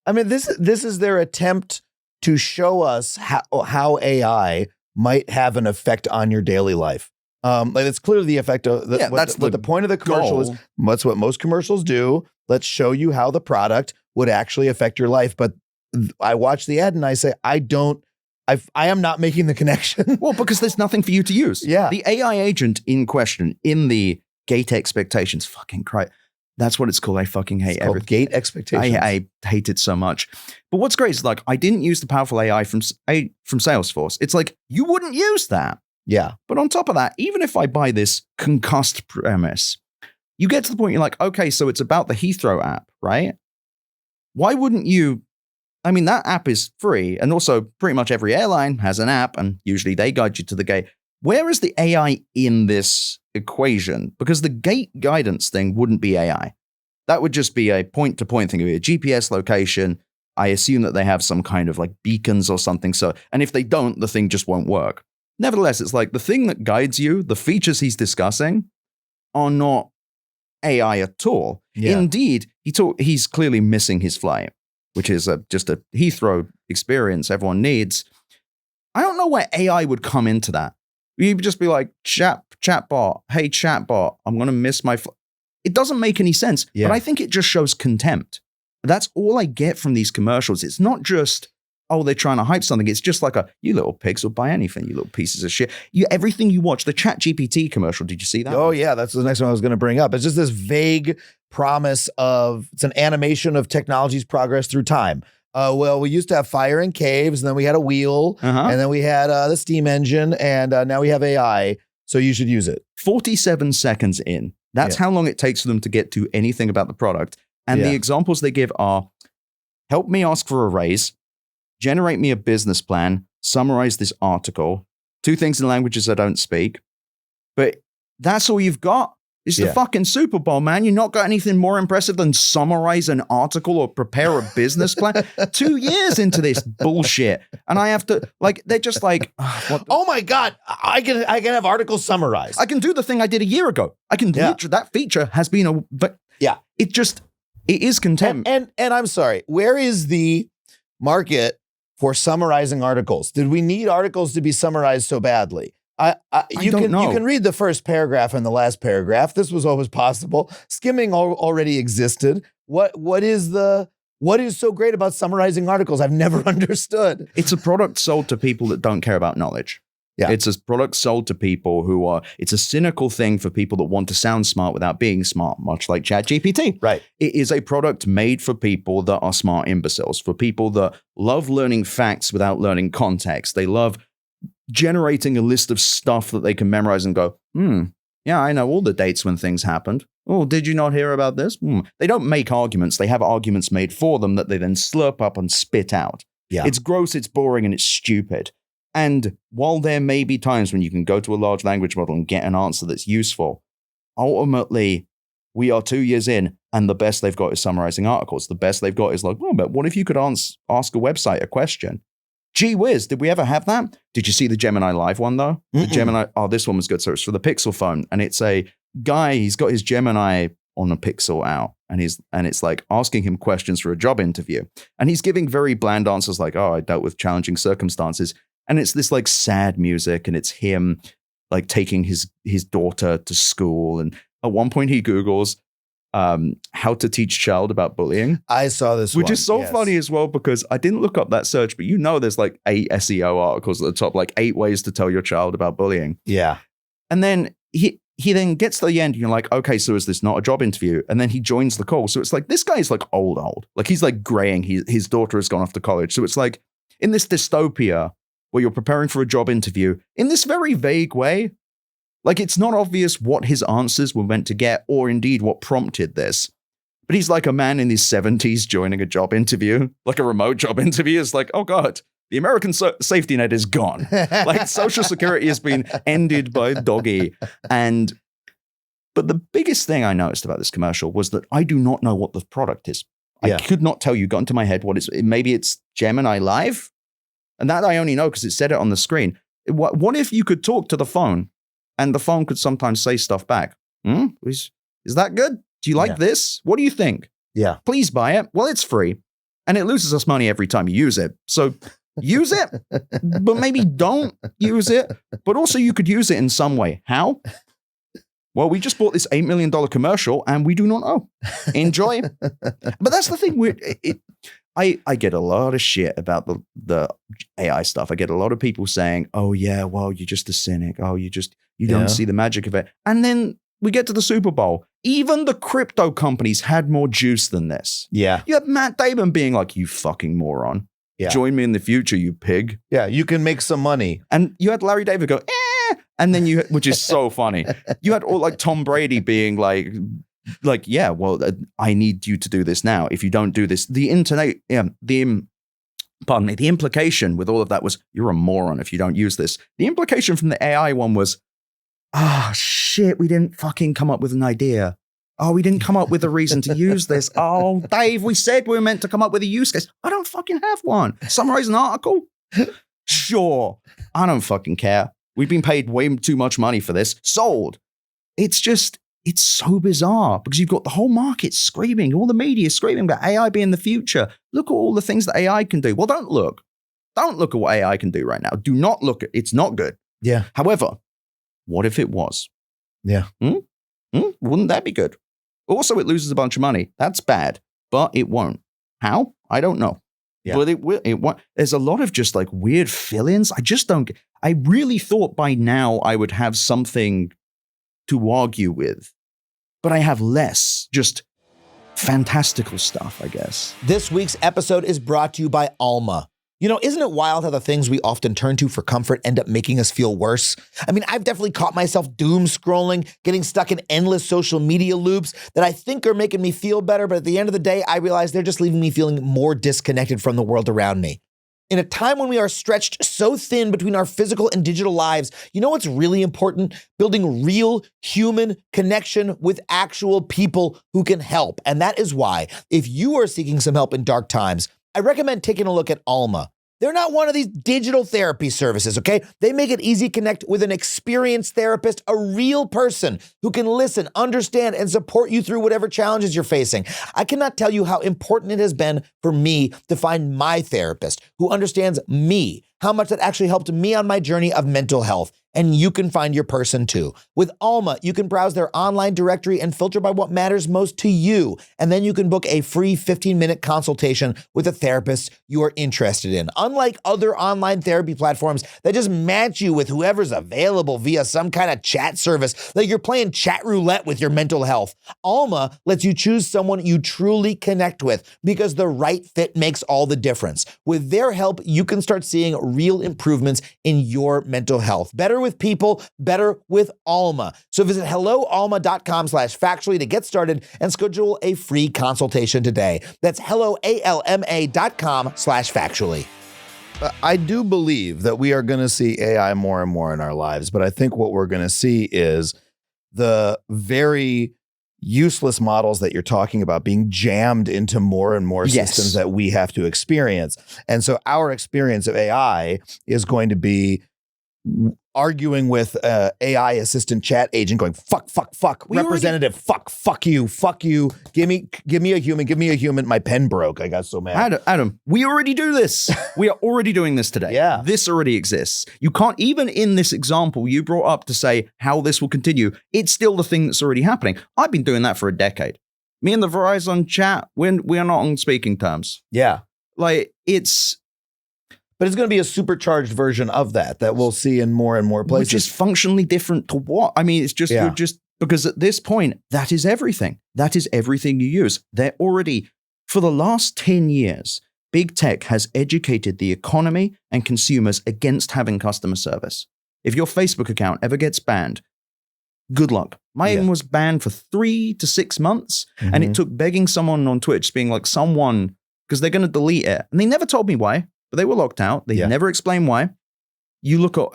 I mean, this is their attempt to show us how AI might have an effect on your daily life. Like, it's clearly the effect of what the point of the commercial is. That's what most commercials do. Let's show you how the product would actually affect your life. But I watch the ad and I say, I am not making the connection. Well, because there's nothing for you to use. Yeah. The AI agent in question in the gate expectations, fucking Christ. That's what it's called. I fucking hate everything. Gate expectations. I hate it so much. But what's great is like, I didn't use the powerful AI from Salesforce. It's like, you wouldn't use that. Yeah. But on top of that, even if I buy this concussed premise, you get to the point you're like, okay, so it's about the Heathrow app, right? Why wouldn't you? I mean, that app is free. And also pretty much every airline has an app and usually they guide you to the gate. Where is the AI in this equation? Because the gate guidance thing wouldn't be AI. That would just be a point-to-point thing. It would be a GPS location. I assume that they have some kind of like beacons or something. So, and if they don't, the thing just won't work. Nevertheless, it's like the thing that guides you, the features he's discussing are not AI at all. Yeah. Indeed, he's clearly missing his flight, which is just a Heathrow experience everyone needs. I don't know where AI would come into that. You'd just be like, chatbot, hey, chatbot, I'm going to miss my flight. It doesn't make any sense, Yeah. but I think it just shows contempt. That's all I get from these commercials. It's not just, oh, they're trying to hype something. It's just like you little pigs will buy anything, you little pieces of shit. Everything you watch, the ChatGPT commercial, did you see that? Oh, yeah. That's the next one I was going to bring up. It's just this vague promise of, it's an animation of technology's progress through time. Well, we used to have fire in caves, and then we had a wheel, and then we had the steam engine, and now we have AI, so you should use it. 47 seconds in. That's how long it takes for them to get to anything about the product. And the examples they give are, help me ask for a raise, generate me a business plan, summarize this article, 2 things in languages I don't speak. But that's all you've got? It's the fucking Super Bowl, man. You've not got anything more impressive than summarize an article or prepare a business plan. 2 years into this bullshit. And I have to, like, they're just like, oh my God, I can have articles summarized. I can do the thing I did a year ago. I can literally, that feature has been but it is contempt. And I'm sorry, where is the market for summarizing articles? Did we need articles to be summarized so badly? You can read the first paragraph and the last paragraph. This was always possible. Skimming already existed. What is so great about summarizing articles? I've never understood. It's a product sold to people that don't care about knowledge. Yeah. It's a product sold to people it's a cynical thing for people that want to sound smart without being smart, much like ChatGPT. Right. It is a product made for people that are smart imbeciles, for people that love learning facts without learning context. They love generating a list of stuff that they can memorize and go, yeah, I know all the dates when things happened. Oh, did you not hear about this? They don't make arguments. They have arguments made for them that they then slurp up and spit out. Yeah. It's gross, it's boring, and it's stupid. And while there may be times when you can go to a large language model and get an answer that's useful, ultimately, we are 2 years in, and the best they've got is summarizing articles. The best they've got is like, but what if you could ask a website a question? Gee whiz, did we ever have that? Did you see the Gemini Live one, though? The Gemini, this one was good. So it's for the Pixel phone. And it's a guy, he's got his Gemini on a Pixel out. And it's like asking him questions for a job interview. And he's giving very bland answers like, I dealt with challenging circumstances. And it's this like sad music. And it's him like taking his daughter to school. And at one point he Googles, how to teach child about bullying. I saw this which is so funny as well, because I didn't look up that search, but there's like 8 SEO articles at the top, like 8 ways to tell your child about bullying. Yeah. And then he then gets to the end and you're like, okay, so is this not a job interview? And then he joins the call. So it's like, this guy's like old. Like he's like graying. His daughter has gone off to college. So it's like in this dystopia where you're preparing for a job interview in this very vague way. Like, it's not obvious what his answers were meant to get or indeed what prompted this. But he's like a man in his 70s joining a job interview, like a remote job interview. It's like, oh, God, the American safety net is gone. Like, Social Security has been ended by doggy. But the biggest thing I noticed about this commercial was that I do not know what the product is. I could not tell you, got into my head what it's, maybe it's Gemini Live. And that I only know because it said it on the screen. What if you could talk to the phone? And the phone could sometimes say stuff back. Is that good? Do you like this? What do you think? Yeah. Please buy it. Well, it's free. And it loses us money every time you use it. So use it, but maybe don't use it. But also you could use it in some way. How? Well, we just bought this $8 million commercial and we do not know. Enjoy. But that's the thing. I get a lot of shit about the AI stuff. I get a lot of people saying, oh yeah, well, you're just a cynic. Oh, you don't see the magic of it. And then we get to the Super Bowl. Even the crypto companies had more juice than this. Yeah. You have Matt Damon being like, you fucking moron. Yeah. Join me in the future, you pig. Yeah, you can make some money. And you had Larry David go, and then which is so funny. You had all like Tom Brady being like, yeah, well, I need you to do this now. If you don't do this, the implication with all of that was, you're a moron if you don't use this. The implication from the AI one was, shit, we didn't fucking come up with an idea. Oh, we didn't come up with a reason to use this. Oh, Dave, we said we were meant to come up with a use case. I don't fucking have one. Summarize an article? Sure. I don't fucking care. We've been paid way too much money for this. Sold. It's so bizarre because you've got the whole market screaming, all the media screaming about AI being the future. Look at all the things that AI can do. Well, don't look. Don't look at what AI can do right now. Do not look at it. It's not good. Yeah. However, what if it was? Yeah. Wouldn't that be good? Also, it loses a bunch of money. That's bad, but it won't. How? I don't know. Yeah. But it won't. There's a lot of just like weird fill-ins. I really thought by now I would have something to argue with, but I have less, just fantastical stuff, I guess. This week's episode is brought to you by Alma. You know, isn't it wild how the things we often turn to for comfort end up making us feel worse? I mean, I've definitely caught myself doom scrolling, getting stuck in endless social media loops that I think are making me feel better, but at the end of the day, I realize they're just leaving me feeling more disconnected from the world around me. In a time when we are stretched so thin between our physical and digital lives, you know what's really important? Building real human connection with actual people who can help. And that is why, if you are seeking some help in dark times, I recommend taking a look at Alma. They're not one of these digital therapy services, okay? They make it easy to connect with an experienced therapist, a real person who can listen, understand, and support you through whatever challenges you're facing. I cannot tell you how important it has been for me to find my therapist who understands me, how much that actually helped me on my journey of mental health. And you can find your person too. With Alma, you can browse their online directory and filter by what matters most to you. And then you can book a free 15-minute consultation with a therapist you are interested in. Unlike other online therapy platforms that just match you with whoever's available via some kind of chat service, like you're playing chat roulette with your mental health, Alma lets you choose someone you truly connect with because the right fit makes all the difference. With their help, you can start seeing real improvements in your mental health. Better with people, better with Alma. So visit helloalma.com/factually to get started and schedule a free consultation today. That's helloalma.com/factually. I do believe that we are going to see AI more and more in our lives, but I think what we're going to see is the very useless models that you're talking about being jammed into more and more systems that we have to experience. And so our experience of AI is going to be arguing with AI assistant chat agent going, fuck, representative, fuck you, give me a human, my pen broke, I got so mad. Adam, we already do this. We are already doing this today. Yeah. This already exists. You can't, even in this example you brought up to say how this will continue, it's still the thing that's already happening. I've been doing that for a decade. Me and the Verizon chat, we are not on speaking terms. Yeah. Like, But it's going to be a supercharged version of that we'll see in more and more places. Which is functionally different to what? I mean, it's just, you're just, because at this point, that is everything. That is everything you use. They're already, for the last 10 years, big tech has educated the economy and consumers against having customer service. If your Facebook account ever gets banned, good luck. Mine was banned for 3 to 6 months, and it took begging someone on Twitch, being like, someone, because they're going to delete it. And they never told me why. But they were locked out. They never explained why. You look at,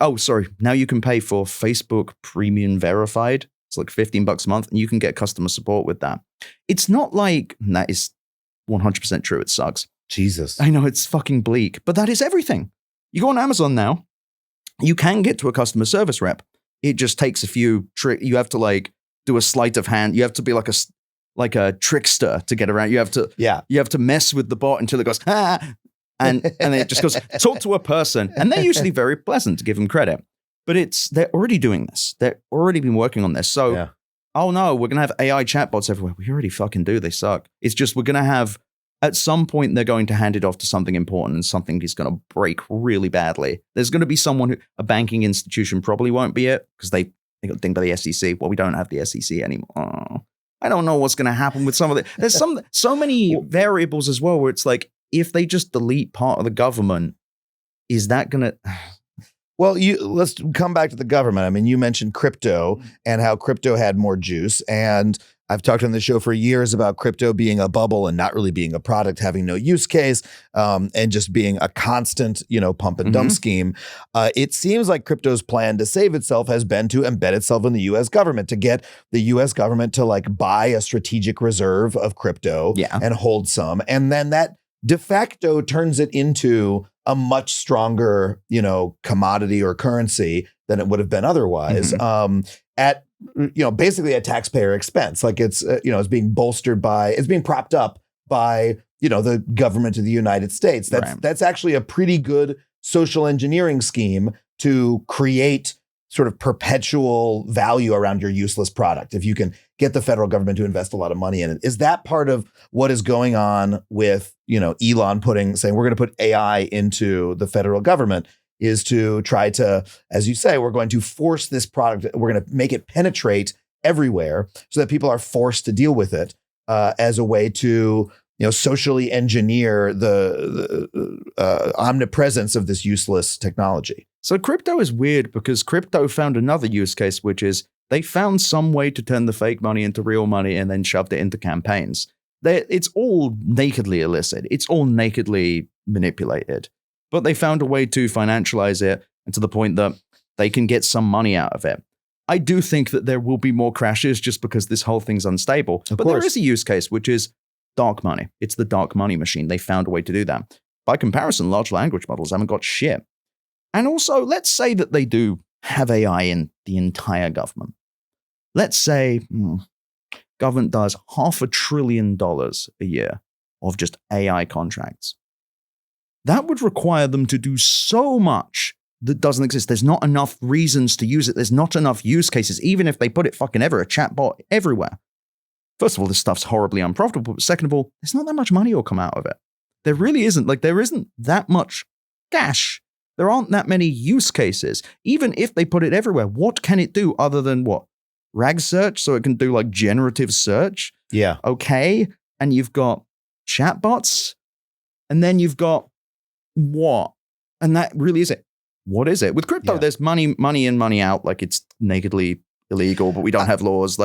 now you can pay for Facebook Premium Verified. It's like $15 a month, and you can get customer support with that. It's not like, and that is 100% true, it sucks. Jesus. I know, it's fucking bleak, but that is everything. You go on Amazon now, you can get to a customer service rep. It just takes a few tricks. You have to like do a sleight of hand. You have to be like a trickster to get around. You have to mess with the bot until it goes, And then it just goes, talk to a person. And they're usually very pleasant, to give them credit. But they're already doing this. They've already been working on this. So, oh no, we're going to have AI chatbots everywhere. We already fucking do. They suck. It's just we're going to have At some point, they're going to hand it off to something important and something is going to break really badly. There's going to be someone a banking institution probably won't be it because they got dinged by the SEC. Well, we don't have the SEC anymore. Oh, I don't know what's going to happen with some of it. There's so many variables as well where it's like, if they just delete part of the government, is that going to... Well, let's come back to the government. I mean, you mentioned crypto and how crypto had more juice. And I've talked on the show for years about crypto being a bubble and not really being a product, having no use case, and just being a constant, pump and dump scheme. It seems like crypto's plan to save itself has been to embed itself in the U.S. government, to get the U.S. government to buy a strategic reserve of crypto and hold some. And then that de facto turns it into a much stronger, commodity or currency than it would have been otherwise, at basically at taxpayer expense. Like it's being it's being propped up by the government of the United States. That's actually a pretty good social engineering scheme to create sort of perpetual value around your useless product. If you can get the federal government to invest a lot of money in it. Is that part of what is going on with, Elon saying we're going to put AI into the federal government, is to try to, as you say, we're going to force this product, we're going to make it penetrate everywhere so that people are forced to deal with it as a way to, socially engineer the omnipresence of this useless technology. So crypto is weird because crypto found another use case, which is they found some way to turn the fake money into real money and then shoved it into campaigns. It's all nakedly illicit. It's all nakedly manipulated. But they found a way to financialize it, and to the point that they can get some money out of it. I do think that there will be more crashes just because this whole thing's unstable. But there is a use case, which is dark money. It's the dark money machine. They found a way to do that. By comparison, large language models haven't got shit. And also, let's say that they do have AI in the entire government. Let's say government does $500 billion a year of just AI contracts. That would require them to do so much that doesn't exist. There's not enough reasons to use it. There's not enough use cases, even if they put it a chatbot everywhere. First of all, this stuff's horribly unprofitable. But second of all, there's not that much money will come out of it. There really isn't. There isn't that much cash. There aren't that many use cases. Even if they put it everywhere, what can it do other than what? RAG search, so it can do generative search? Yeah. Okay. And you've got chatbots. And then you've got what? And that really is it. What is it? With crypto, there's money in, money out. It's nakedly illegal, but we don't have laws.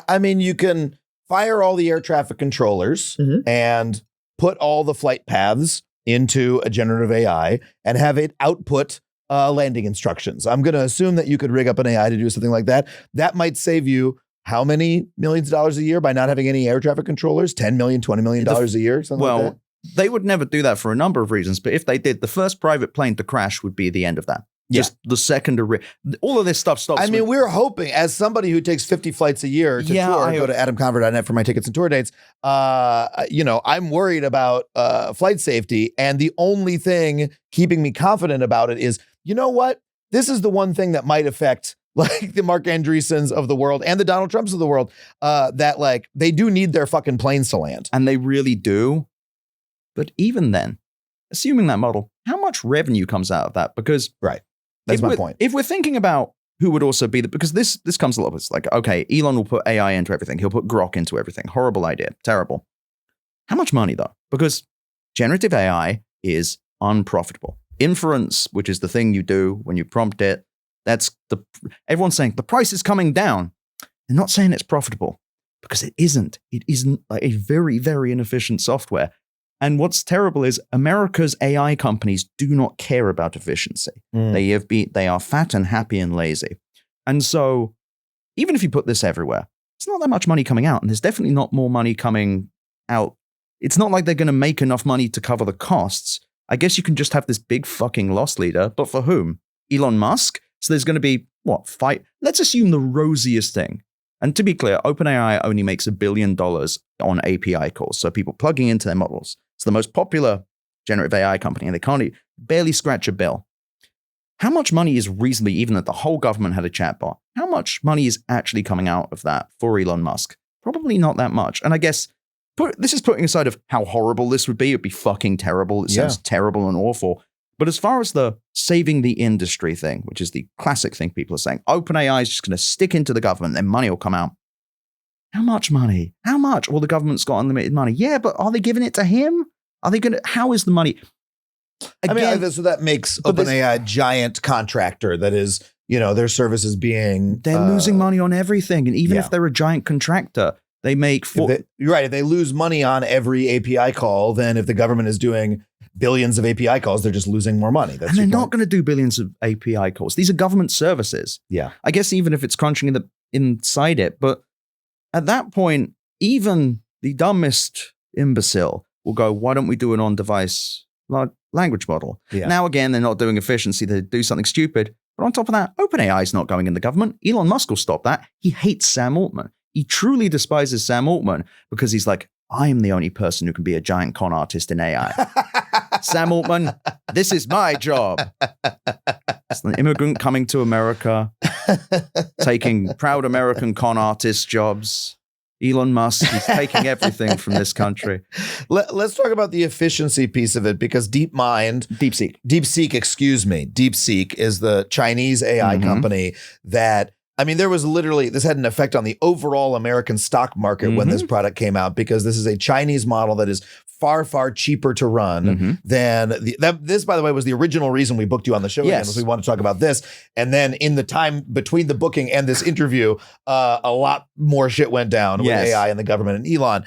I mean, you can fire all the air traffic controllers and put all the flight paths into a generative AI and have it output landing instructions. I'm going to assume that you could rig up an AI to do something like that. That might save you how many millions of dollars a year by not having any air traffic controllers? $10 million, $20 million a year, something like that? They would never do that for a number of reasons, but if they did, the first private plane to crash would be the end of that. Just the secondary, all of this stuff stops. I mean, we're hoping, as somebody who takes 50 flights a year to tour, go to adamconver.net for my tickets and tour dates. I'm worried about flight safety, and the only thing keeping me confident about it is, you know what? This is the one thing that might affect the Mark Andreessens of the world and the Donald Trumps of the world, that they do need their fucking planes to land, and they really do. But even then, assuming that model, how much revenue comes out of that? Because that's my point. If we're thinking about who would also be because this comes a lot. It's okay, Elon will put AI into everything. He'll put Grok into everything. Horrible idea. Terrible. How much money though? Because generative AI is unprofitable. Inference, which is the thing you do when you prompt it, everyone's saying the price is coming down. They're not saying it's profitable because it isn't. It isn't a very, very inefficient software. And what's terrible is America's AI companies do not care about efficiency. They are fat and happy and lazy. And so even if you put this everywhere, it's not that much money coming out. And there's definitely not more money coming out. It's not like they're going to make enough money to cover the costs. I guess you can just have this big fucking loss leader. But for whom? Elon Musk? So there's going to be, let's assume the rosiest thing. And to be clear, OpenAI only makes $1 billion on API calls. So people plugging into their models. It's the most popular generative AI company, and they can't barely scratch a bill. How much money is reasonably, even that the whole government had a chatbot, how much money is actually coming out of that for Elon Musk? Probably not that much. And I guess this is putting aside of how horrible this would be. It'd be fucking terrible. It sounds terrible and awful. But as far as the saving the industry thing, which is the classic thing people are saying, OpenAI is just going to stick into the government, then money will come out. How much money? How much? Well, the government's got unlimited money. Yeah, but are they giving it to him? Are they going to? How is the money? Again, so that makes OpenAI a giant contractor that is, their services being. They're losing money on everything. And even if they're a giant contractor, they make. You're right. If they lose money on every API call, then if the government is doing billions of API calls, they're just losing more money. And they're not going to do billions of API calls. These are government services. Yeah. I guess even if it's crunching inside it. But at that point, even the dumbest imbecile will go, why don't we do an on-device language model? Yeah. Now, again, they're not doing efficiency. They do something stupid. But on top of that, OpenAI is not going in the government. Elon Musk will stop that. He hates Sam Altman. He truly despises Sam Altman because he's like, I am the only person who can be a giant con artist in AI. Sam Altman, this is my job. It's an immigrant coming to America, taking proud American con artist jobs. Elon Musk is taking everything from this country. Let's talk about the efficiency piece of it, because DeepSeek is the Chinese AI company that, there was literally, this had an effect on the overall American stock market when this product came out, because this is a Chinese model that is far, far cheaper to run than this, by the way, was the original reason we booked you on the show. Again, was we want to talk about this. And then in the time between the booking and this interview, a lot more shit went down with AI and the government and Elon.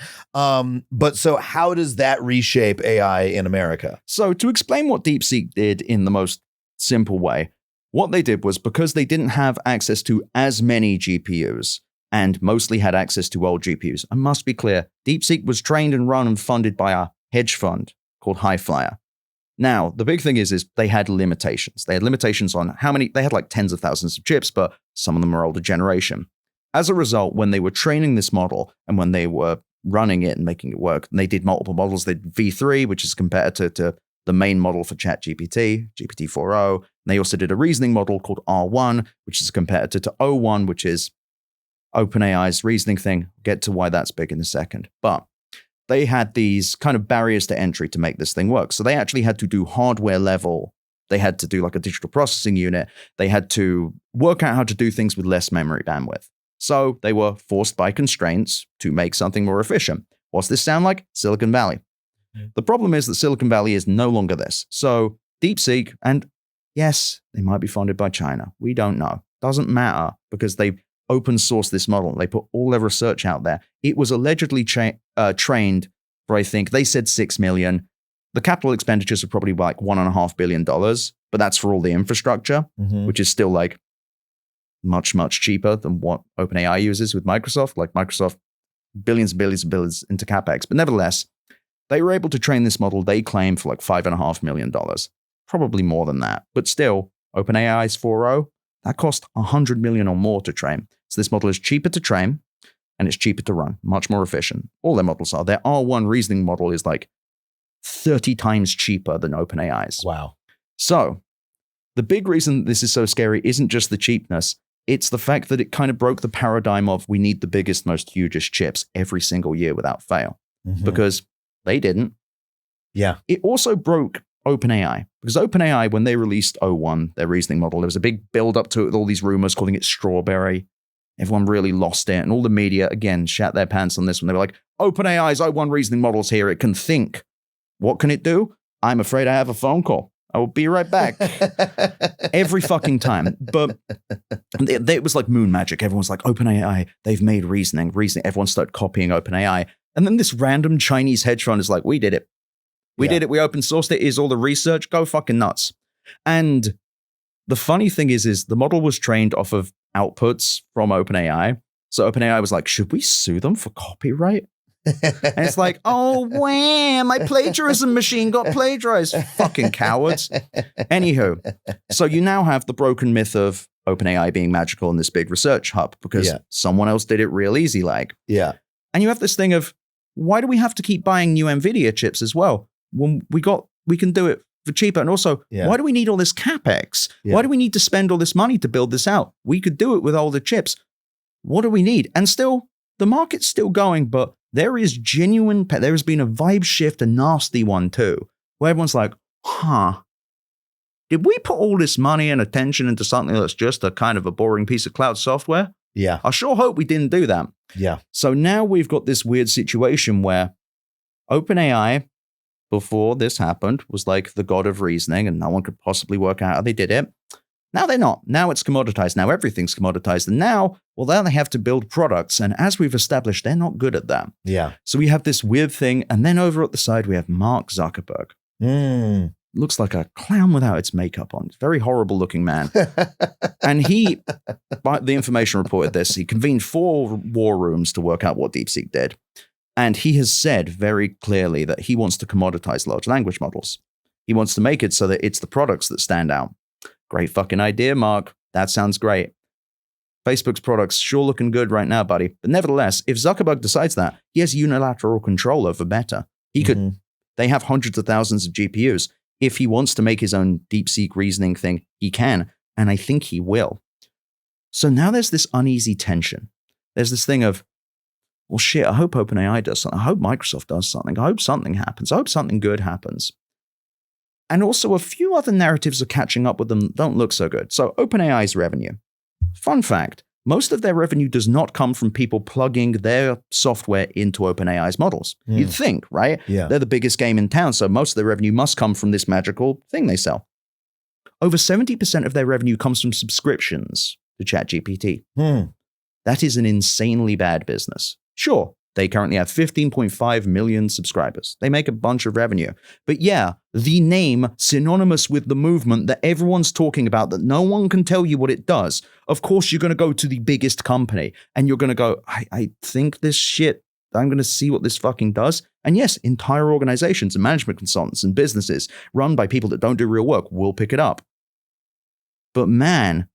But so how does that reshape AI in America? So to explain what DeepSeek did in the most simple way, what they did was, because they didn't have access to as many GPUs and mostly had access to old GPUs. I must be clear, DeepSeek was trained and run and funded by a hedge fund called Highflyer. Now, the big thing is they had limitations. They had limitations on how many, they had like tens of thousands of chips, but some of them are older generation. As a result, when they were training this model and when they were running it and making it work, and they did multiple models. They did V3, which is a competitor to the main model for ChatGPT, GPT-4o. And they also did a reasoning model called R1, which is a competitor to O1, which is OpenAI's reasoning thing. Get to why that's big in a second. But they had these kind of barriers to entry to make this thing work. So they actually had to do hardware level. They had to do like a digital processing unit. They had to work out how to do things with less memory bandwidth. So they were forced by constraints to make something more efficient. What's this sound like? Silicon Valley. The problem is that Silicon Valley is no longer this. So DeepSeek, and yes, they might be funded by China. We don't know. Doesn't matter, because they open sourced this model. They put all their research out there. It was allegedly trained for, I think, they said 6 million. The capital expenditures are probably like $1.5 billion, but that's for all the infrastructure, which is still like much, much cheaper than what OpenAI uses with Microsoft. Like Microsoft, billions and billions and billions into CapEx. But nevertheless, they were able to train this model, they claim, for like $5.5 million. Probably more than that. But still, OpenAI's 4o, that cost $100 million or more to train. So this model is cheaper to train and it's cheaper to run, much more efficient. All their models are. Their R1 reasoning model is like 30 times cheaper than OpenAI's. Wow. So the big reason this is so scary isn't just the cheapness. It's the fact that it kind of broke the paradigm of we need the biggest, most hugest chips every single year without fail. Because they didn't. Yeah. It also broke OpenAI, because OpenAI, when they released O1, their reasoning model, there was a big build up to it with all these rumors calling it strawberry. Everyone really lost it. And all the media, again, shat their pants on this one. They were like, OpenAI's O1 reasoning model's here. It can think. What can it do? I'm afraid I have a phone call. I will be right back. Every fucking time. But it was like moon magic. Everyone's like, OpenAI, they've made reasoning. Everyone started copying OpenAI. And then this random Chinese hedge fund is like, we did it. We did it. We open sourced it. Here's all the research. Go fucking nuts. And the funny thing is the model was trained off of outputs from OpenAI. So OpenAI was like, should we sue them for copyright? And it's like, oh, wham, my plagiarism machine got plagiarized. Fucking cowards. Anywho, so you now have the broken myth of OpenAI being magical in this big research hub because someone else did it real easy like. Yeah. And you have this thing of, why do we have to keep buying new NVIDIA chips as well? When we can do it for cheaper. And also, why do we need all this CapEx? Why do we need to spend all this money to build this out? We could do it with older chips. What do we need? And still, the market's still going, but there is genuine, there has been a vibe shift, a nasty one too, where everyone's like, did we put all this money and attention into something that's just a kind of a boring piece of cloud software? Yeah. I sure hope we didn't do that. Yeah. So now we've got this weird situation where OpenAI, before this happened, was like the god of reasoning and no one could possibly work out how they did it. Now they're not. Now it's commoditized. Now everything's commoditized. And now they have to build products. And as we've established, they're not good at that. Yeah. So we have this weird thing. And then over at the side, we have Mark Zuckerberg. Looks like a clown without its makeup on. Very horrible looking man. And he, the information reported this, he convened 4 war rooms to work out what DeepSeek did. And he has said very clearly that he wants to commoditize large language models. He wants to make it so that it's the products that stand out. Great fucking idea, Mark. That sounds great. Facebook's products sure looking good right now, buddy. But nevertheless, if Zuckerberg decides that, he has unilateral control over Meta. He could, they have hundreds of thousands of GPUs. If he wants to make his own DeepSeek reasoning thing, he can. And I think he will. So now there's this uneasy tension. There's this thing of, well, shit, I hope OpenAI does something. I hope Microsoft does something. I hope something happens. I hope something good happens. And also a few other narratives are catching up with them that don't look so good. So OpenAI's revenue. Fun fact, most of their revenue does not come from people plugging their software into OpenAI's models. You'd think, right? Yeah. They're the biggest game in town, so most of their revenue must come from this magical thing they sell. Over 70% of their revenue comes from subscriptions to ChatGPT. That is an insanely bad business. Sure, they currently have 15.5 million subscribers. They make a bunch of revenue. But yeah, the name synonymous with the movement that everyone's talking about that no one can tell you what it does. Of course, you're going to go to the biggest company and you're going to go, I think this shit, I'm going to see what this fucking does. And yes, entire organizations and management consultants and businesses run by people that don't do real work will pick it up. But man,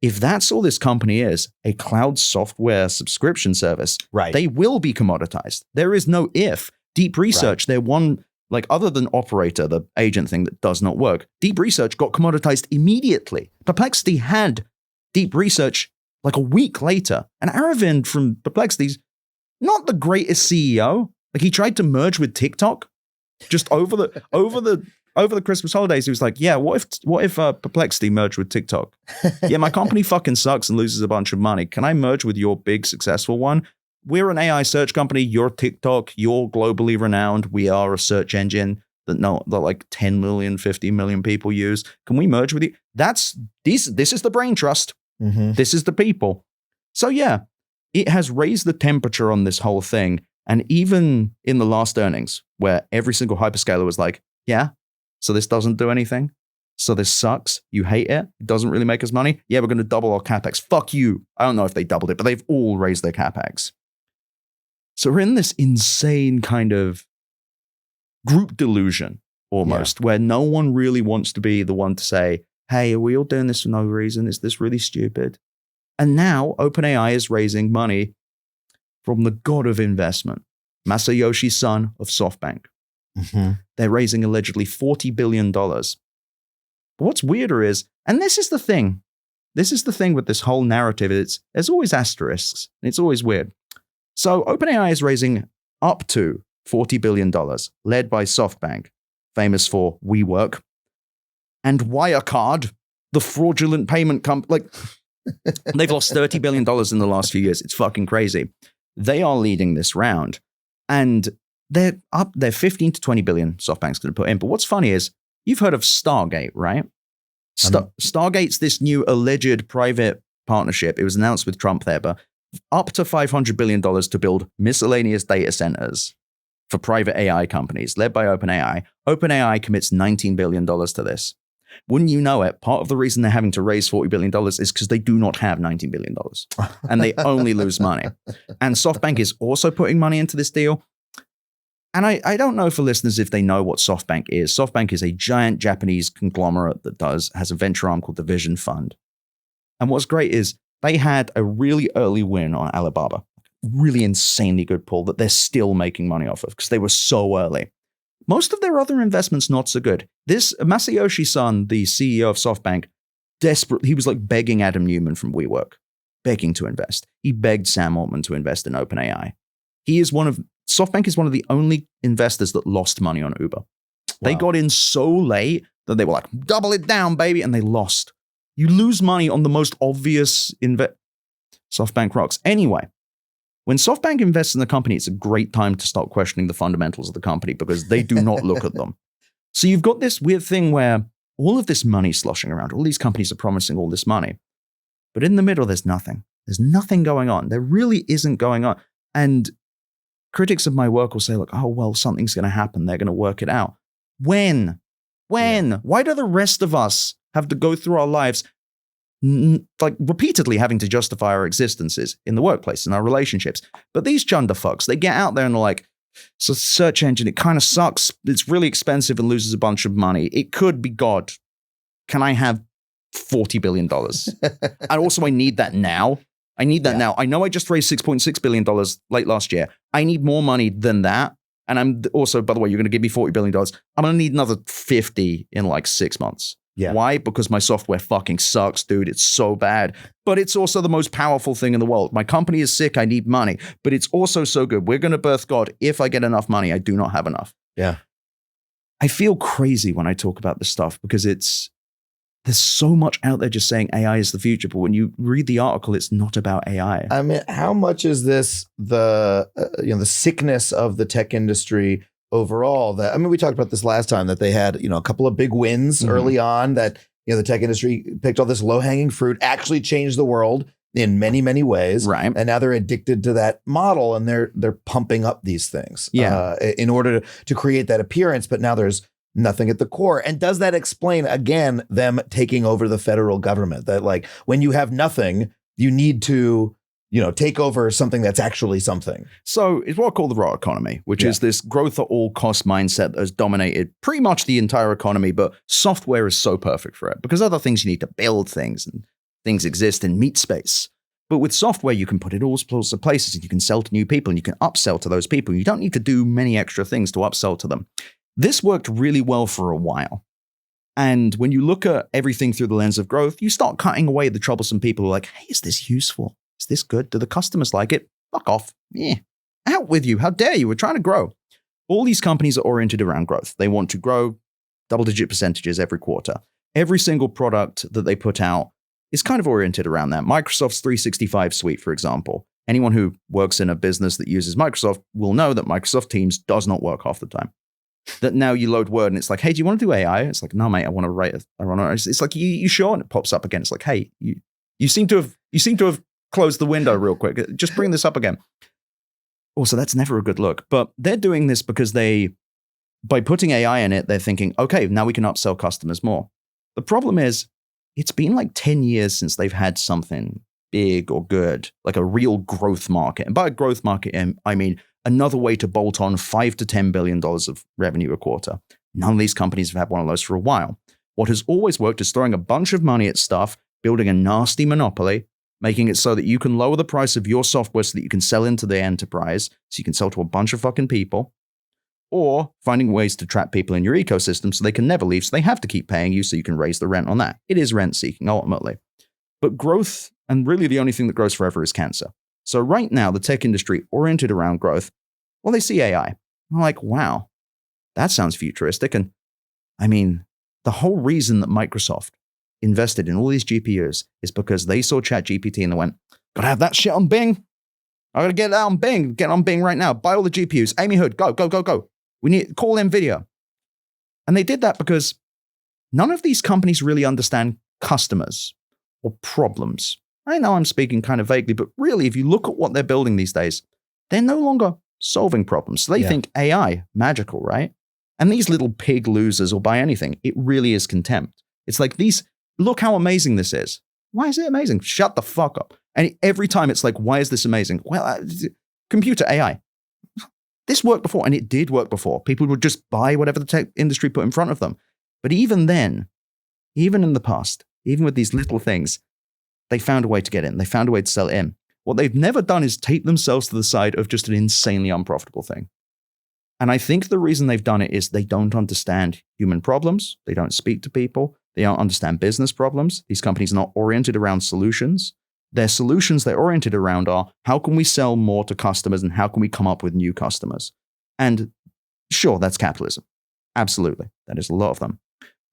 if that's all this company is, a cloud software subscription service, right, they will be commoditized. There is no if. Deep research, they're one, like other than Operator, the agent thing that does not work, deep research got commoditized immediately. Perplexity had deep research like a week later. And Aravind from Perplexity's not the greatest CEO. Like he tried to merge with TikTok just over the Christmas holidays. He was like, yeah, what if Perplexity merged with TikTok? Yeah, my company fucking sucks and loses a bunch of money. Can I merge with your big successful one? We're an AI search company. You're TikTok. You're globally renowned. We are a search engine that like 10 million, 50 million people use. Can we merge with you? This is the brain trust. This is the people. So yeah, it has raised the temperature on this whole thing. And even in the last earnings, where every single hyperscaler was like, yeah, so this doesn't do anything. So this sucks. You hate it. It doesn't really make us money. Yeah, we're going to double our CapEx. Fuck you. I don't know if they doubled it, but they've all raised their CapEx. So we're in this insane kind of group delusion almost, where no one really wants to be the one to say, hey, are we all doing this for no reason? Is this really stupid? And now OpenAI is raising money from the god of investment, Masayoshi Son of SoftBank. They're raising allegedly $40 billion. But what's weirder is, and this is the thing with this whole narrative, there's always asterisks, and it's always weird. So OpenAI is raising up to $40 billion, led by SoftBank, famous for WeWork, and Wirecard, the fraudulent payment company. Like, they've lost $30 billion in the last few years. It's fucking crazy. They are leading this round, and they're 15 to 20 billion SoftBank's going to put in. But what's funny is, you've heard of Stargate, right? Stargate's this new alleged private partnership. It was announced with Trump there, but up to $500 billion to build miscellaneous data centers for private AI companies led by OpenAI. OpenAI commits $19 billion to this. Wouldn't you know it, part of the reason they're having to raise $40 billion is because they do not have $19 billion and they only lose money. And SoftBank is also putting money into this deal. And I don't know for listeners if they know what SoftBank is. SoftBank is a giant Japanese conglomerate that has a venture arm called the Vision Fund. And what's great is they had a really early win on Alibaba, really insanely good pull that they're still making money off of because they were so early. Most of their other investments not so good. This Masayoshi Son, the CEO of SoftBank, he was like begging Adam Neumann from WeWork, begging to invest. He begged Sam Altman to invest in OpenAI. He is one of SoftBank is one of the only investors that lost money on Uber. They Wow. got in so late that they were like, double it down, baby, and they lost. You lose money on the most obvious SoftBank rocks. Anyway, when SoftBank invests in the company, it's a great time to start questioning the fundamentals of the company because they do not look at them. So you've got this weird thing where all of this money sloshing around, all these companies are promising all this money, but in the middle, there's nothing. There's nothing going on. There really isn't going on. And critics of my work will say, like, oh, well, something's going to happen. They're going to work it out. When? Yeah. Why do the rest of us have to go through our lives like repeatedly having to justify our existences in the workplace, in our relationships? But these chunderfucks, they get out there and they're like, so search engine, it kind of sucks. It's really expensive and loses a bunch of money. It could be God. Can I have $40 billion? And also I need that now. I need that now. I know I just raised $6.6 billion late last year. I need more money than that. And I'm also, by the way, you're going to give me $40 billion. I'm going to need another 50 in like 6 months. Yeah. Why? Because my software fucking sucks, dude. It's so bad. But it's also the most powerful thing in the world. My company is sick. I need money. But it's also so good. We're going to birth God. If I get enough money, I do not have enough. Yeah. I feel crazy when I talk about this stuff because there's so much out there just saying AI is the future. But when you read the article, it's not about AI. I mean, how much is this the sickness of the tech industry overall? That, I mean, we talked about this last time that they had, a couple of big wins early on that, the tech industry picked all this low hanging fruit, actually changed the world in many, many ways. Right. And now they're addicted to that model and they're pumping up these things in order to create that appearance. But now there's nothing at the core. And does that explain, again, them taking over the federal government? That like when you have nothing, you need to take over something that's actually something. So it's what I call the raw economy, which is this growth at all cost mindset that has dominated pretty much the entire economy. But software is so perfect for it because other things you need to build things and things exist in meat space. But with software, you can put it all sorts of places and you can sell to new people and you can upsell to those people. You don't need to do many extra things to upsell to them. This worked really well for a while. And when you look at everything through the lens of growth, you start cutting away the troublesome people who are like, hey, is this useful? Is this good? Do the customers like it? Fuck off. Yeah. Out with you. How dare you? We're trying to grow. All these companies are oriented around growth. They want to grow double-digit percentages every quarter. Every single product that they put out is kind of oriented around that. Microsoft's 365 suite, for example. Anyone who works in a business that uses Microsoft will know that Microsoft Teams does not work half the time. That now you load Word and it's like, hey, do you want to do AI? It's like, no, mate, I want to write it. It's like, you sure? And it pops up again. It's like, hey, you seem to have closed the window real quick. Just bring this up again. Also, that's never a good look. But they're doing this because by putting AI in it, they're thinking, okay, now we can upsell customers more. The problem is, it's been like 10 years since they've had something big or good, like a real growth market. And by a growth market, I mean another way to bolt on $5 to $10 billion of revenue a quarter. None of these companies have had one of those for a while. What has always worked is throwing a bunch of money at stuff, building a nasty monopoly, making it so that you can lower the price of your software so that you can sell into the enterprise, so you can sell to a bunch of fucking people, or finding ways to trap people in your ecosystem so they can never leave, so they have to keep paying you so you can raise the rent on that. It is rent seeking ultimately. But growth, and really the only thing that grows forever, is cancer. So right now, the tech industry oriented around growth, well, they see AI. I'm like, wow, that sounds futuristic. And I mean, the whole reason that Microsoft invested in all these GPUs is because they saw ChatGPT and they went, gotta have that shit on Bing. I gotta get that on Bing. Get on Bing right now. Buy all the GPUs. Amy Hood, go, go, go, go. We need to call NVIDIA. And they did that because none of these companies really understand customers or problems. I know I'm speaking kind of vaguely, but really, if you look at what they're building these days, they're no longer solving problems. So they think AI, magical, right? And these little pig losers will buy anything. It really is contempt. It's like look how amazing this is. Why is it amazing? Shut the fuck up. And every time it's like, why is this amazing? Well, computer AI. This worked before, and it did work before. People would just buy whatever the tech industry put in front of them. But even then, even in the past, even with these little things, they found a way to get in. They found a way to sell it in. What they've never done is take themselves to the side of just an insanely unprofitable thing. And I think the reason they've done it is they don't understand human problems. They don't speak to people. They don't understand business problems. These companies are not oriented around solutions. Their solutions they're oriented around are, how can we sell more to customers and how can we come up with new customers? And sure, that's capitalism. Absolutely. That is a lot of them.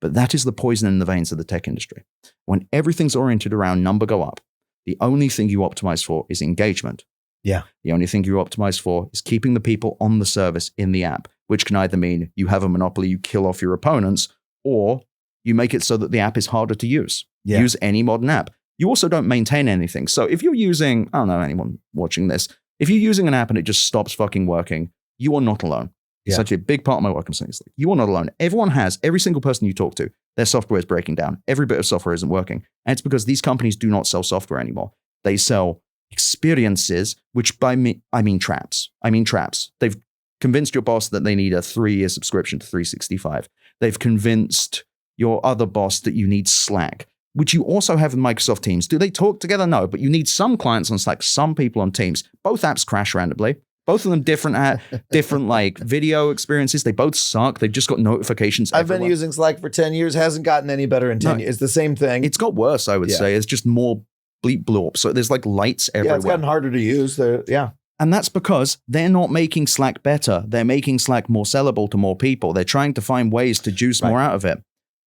But that is the poison in the veins of the tech industry. When everything's oriented around number go up, the only thing you optimize for is engagement. Yeah. The only thing you optimize for is keeping the people on the service in the app, which can either mean you have a monopoly, you kill off your opponents, or you make it so that the app is harder to use. Yeah. Use any modern app. You also don't maintain anything. So if you're using, I don't know anyone watching this, if you're using an app and it just stops fucking working, you are not alone. It's actually a big part of my work. I'm saying it's like, you are not alone. Every single person you talk to, their software is breaking down. Every bit of software isn't working. And it's because these companies do not sell software anymore. They sell experiences, which by me, I mean traps. They've convinced your boss that they need a 3-year subscription to 365. They've convinced your other boss that you need Slack, which you also have in Microsoft Teams. Do they talk together? No, but you need some clients on Slack, some people on Teams. Both apps crash randomly. Both of them different like video experiences. They both suck. They've just got notifications. I've been using Slack for 10 years. Hasn't gotten any better in 10 years. It's the same thing. It's got worse, I would say. It's just more bleep blorp. So there's like lights everywhere. Yeah, it's gotten harder to use. And that's because they're not making Slack better. They're making Slack more sellable to more people. They're trying to find ways to juice more out of it.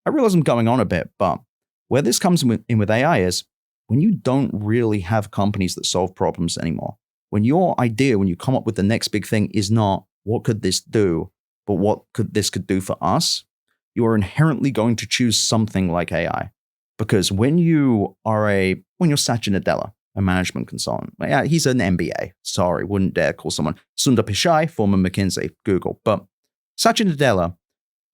I realize I'm going on a bit, but where this comes in with AI is when you don't really have companies that solve problems anymore. When your idea, when you come up with the next big thing is not what could this do, but what could this do for us, you are inherently going to choose something like AI. Because when you're Satya Nadella, a management consultant, he's an MBA. Sorry, wouldn't dare call someone. Sundar Pichai, former McKinsey, Google. But Satya Nadella,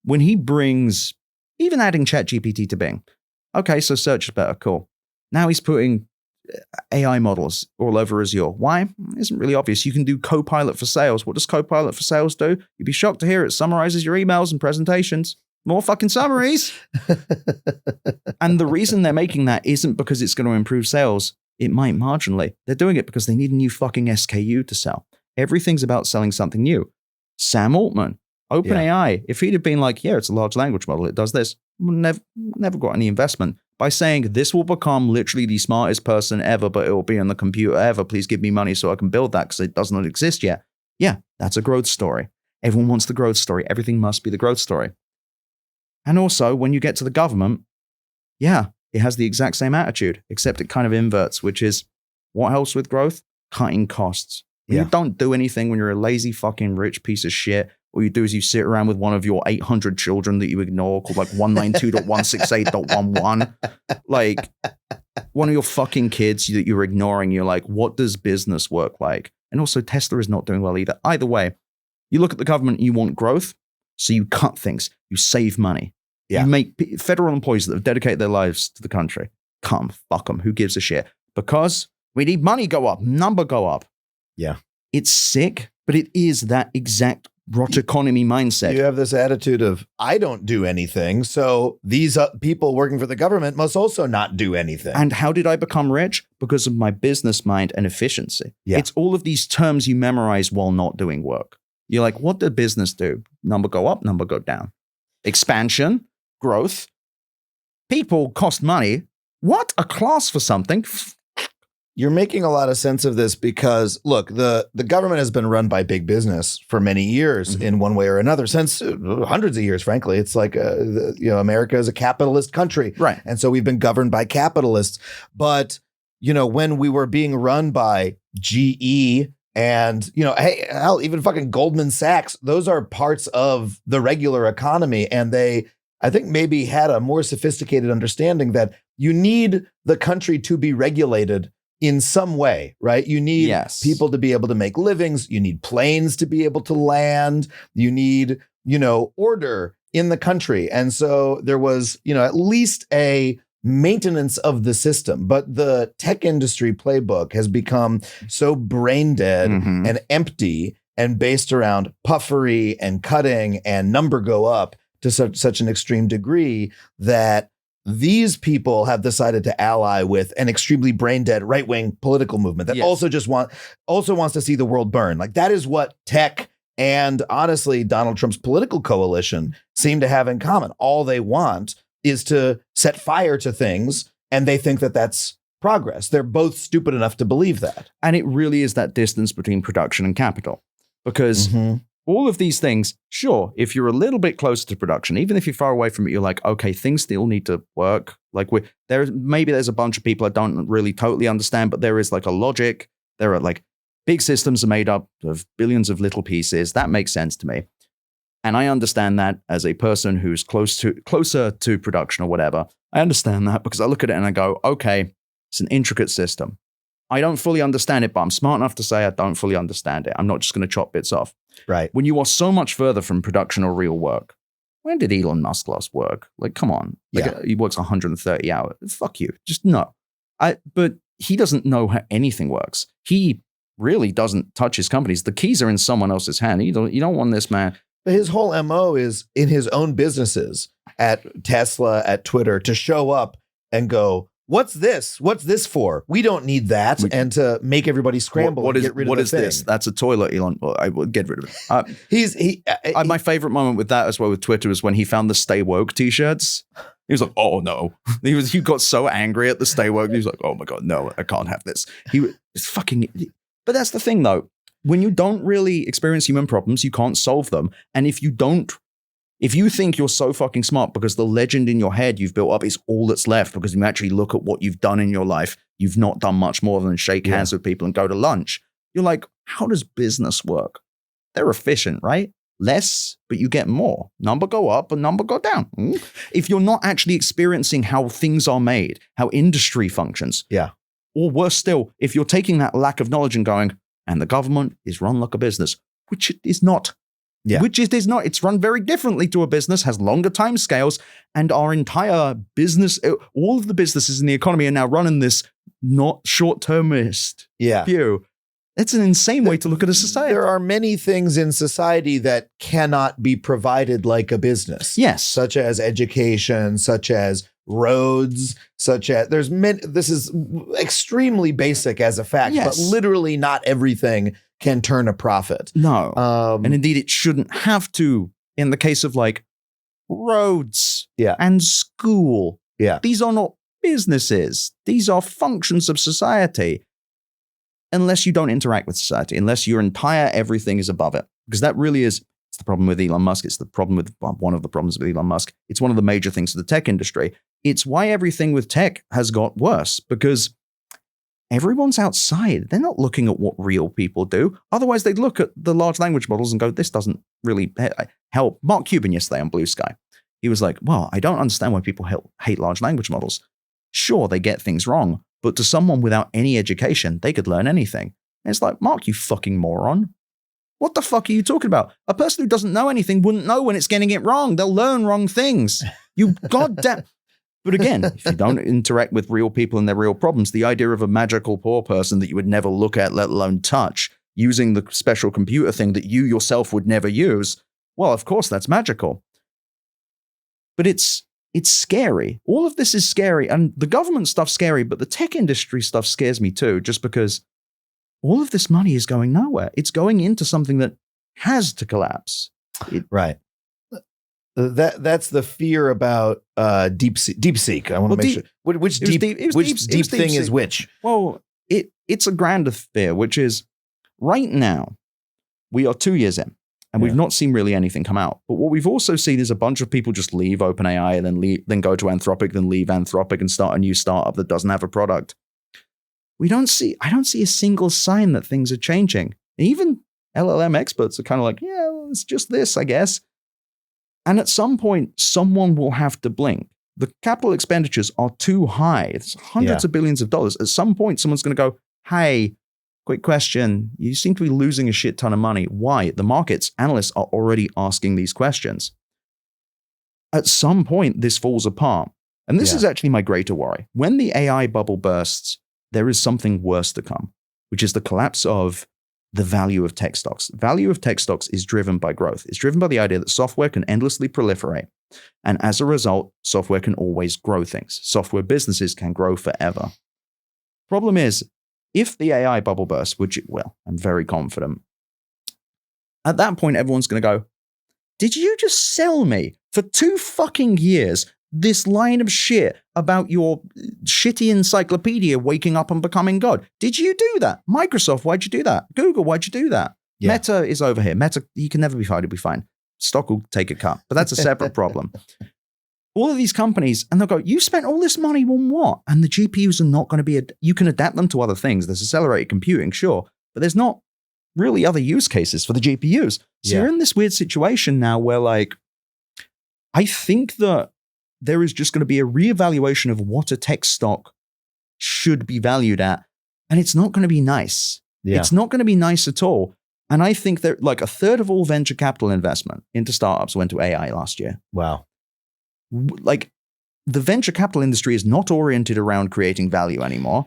when he brings, even adding ChatGPT to Bing, okay, so search is better, cool. Now he's putting AI models all over Azure. Why? It isn't really obvious. You can do Copilot for sales. What does Copilot for sales do? You'd be shocked to hear it summarizes your emails and presentations. More fucking summaries. And the reason they're making that isn't because it's going to improve sales. It might marginally. They're doing it because they need a new fucking SKU to sell. Everything's about selling something new. Sam Altman, OpenAI, if he'd have been like, yeah, it's a large language model, it does this, never got any investment. By saying this will become literally the smartest person ever, but it will be on the computer ever. Please give me money so I can build that because it does not exist yet. Yeah, that's a growth story. Everyone wants the growth story. Everything must be the growth story. And also, when you get to the government, yeah, it has the exact same attitude, except it kind of inverts, which is what helps with growth? Cutting costs. When you don't do anything, when you're a lazy fucking rich piece of shit, all you do is you sit around with one of your 800 children that you ignore called like 192.168.11. Like one of your fucking kids that you're ignoring. You're like, what does business work like? And also Tesla is not doing well either. Either way, you look at the government, you want growth. So you cut things, you save money. You make federal employees that have dedicated their lives to the country. Fuck them. Who gives a shit? Because we need money go up, number go up. Yeah. It's sick, but it is that exact rot economy mindset. You have this attitude of, I don't do anything, so these people working for the government must also not do anything. And how did I become rich? Because of my business mind and efficiency. Yeah. It's all of these terms you memorize while not doing work. You're like, what did business do? Number go up, number go down. Expansion, growth. People cost money. What? A class for something? You're making a lot of sense of this because, look, the government has been run by big business for many years in one way or another, since hundreds of years, frankly. It's like, America is a capitalist country. Right. And so we've been governed by capitalists. But, when we were being run by GE and, hey, hell, even fucking Goldman Sachs, those are parts of the regular economy. And they, I think, maybe had a more sophisticated understanding that you need the country to be regulated in some way, right? You need people to be able to make livings. You need planes to be able to land. You need, order in the country. And so there was, at least a maintenance of the system. But the tech industry playbook has become so brain dead and empty and based around puffery and cutting and number go up to such an extreme degree that these people have decided to ally with an extremely brain dead right-wing political movement that also wants to see the world burn. Like, that is what tech and, honestly, Donald Trump's political coalition seem to have in common. All they want is to set fire to things, and they think that that's progress. They're both stupid enough to believe that. And it really is that distance between production and capital. Because all of these things, sure, if you're a little bit closer to production, even if you're far away from it, you're like, okay, things still need to work. Like maybe there's a bunch of people I don't really totally understand, but there is like a logic. There are like big systems are made up of billions of little pieces. That makes sense to me. And I understand that as a person who's closer to production or whatever. I understand that because I look at it and I go, okay, it's an intricate system. I don't fully understand it, but I'm smart enough to say I don't fully understand it. I'm not just going to chop bits off. Right. When you are so much further from production or real work, when did Elon Musk last work? Like, come on. Like, he works 130 hours. Fuck you. Just no. But he doesn't know how anything works. He really doesn't touch his companies. The keys are in someone else's hand. You don't want this man. But his whole MO is in his own businesses, at Tesla, at Twitter, to show up and go, what's this? What's this for? We don't need that. And to make everybody scramble and get rid of the thing. What is this? That's a toilet, Elon. Well, I will get rid of it. My favorite moment with that as well with Twitter was when he found the Stay Woke t-shirts. He was like, oh no. He got so angry at the Stay Woke. He was like, oh my God, no, I can't have this. It's fucking. But that's the thing though. When you don't really experience human problems, you can't solve them. And if you think you're so fucking smart because the legend in your head you've built up is all that's left, because you actually look at what you've done in your life, you've not done much more than shake hands with people and go to lunch. You're like, how does business work? They're efficient, right? Less, but you get more. Number go up and number go down. If you're not actually experiencing how things are made, how industry functions. Yeah. Or worse still, if you're taking that lack of knowledge and going, and the government is run like a business, which it is not. Yeah. Which it is not. It's run very differently to a business, has longer time scales, and our entire business, all of the businesses in the economy are now running this not short-termist view. It's an insane way to look at a society. There are many things in society that cannot be provided like a business. Yes. Such as education, such as roads, such as this is extremely basic as a fact, but literally not everything can turn a profit. No. And indeed it shouldn't have to in the case of like roads and school. Yeah. These are not businesses. These are functions of society. Unless you don't interact with society, unless your entire everything is above it. Because that really is, it's the problem with Elon Musk. It's the problem with, one of the problems with Elon Musk. It's one of the major things of the tech industry. It's why everything with tech has got worse, because everyone's outside. They're not looking at what real people do. Otherwise, they'd look at the large language models and go, this doesn't really help. Mark Cuban yesterday on Blue Sky, he was like, well, I don't understand why people hate large language models. Sure, they get things wrong, but to someone without any education, they could learn anything. And it's like, Mark, you fucking moron. What the fuck are you talking about? A person who doesn't know anything wouldn't know when it's getting it wrong. They'll learn wrong things. You goddamn. But again, if you don't interact with real people and their real problems, the idea of a magical poor person that you would never look at, let alone touch, using the special computer thing that you yourself would never use, well, of course, that's magical. But it's scary. All of this is scary. And the government stuff's scary, but the tech industry stuff scares me too, just because all of this money is going nowhere. It's going into something that has to collapse. Right. That's the fear about DeepSeek. I want to make sure. Which deep thing is which? Well, it's a grander fear, which is right now, we are 2 years in. And we've not seen really anything come out. But what we've also seen is a bunch of people just leave OpenAI and then go to Anthropic, then leave Anthropic and start a new startup that doesn't have a product. I don't see a single sign that things are changing. And even LLM experts are kind of like, yeah, well, it's just this, I guess. And at some point, someone will have to blink. The capital expenditures are too high. It's hundreds of billions of dollars. At some point, someone's going to go, hey, quick question. You seem to be losing a shit ton of money. Why? The markets, analysts are already asking these questions. At some point, this falls apart. And this is actually my greater worry. When the AI bubble bursts, there is something worse to come, which is the collapse of the value of tech stocks. Value of tech stocks is driven by growth. It's driven by the idea that software can endlessly proliferate. And as a result, software can always grow things. Software businesses can grow forever. Problem is, if the AI bubble bursts, which it will, I'm very confident, at that point, everyone's going to go, did you just sell me for 2 fucking years this line of shit about your shitty encyclopedia waking up and becoming God. Did you do that? Microsoft, why'd you do that? Google, why'd you do that? Yeah. Meta is over here. Meta, you can never be fired, it'll be fine. Stock will take a cut, but that's a separate problem. All of these companies, and they'll go, you spent all this money on what? And the GPUs are not going to be, you can adapt them to other things. There's accelerated computing, sure, but there's not really other use cases for the GPUs. So you're in this weird situation now where like, I think that there is just going to be a reevaluation of what a tech stock should be valued at. And it's not going to be nice. Yeah. It's not going to be nice at all. And I think that like a third of all venture capital investment into startups went to AI last year. Wow. Like the venture capital industry is not oriented around creating value anymore.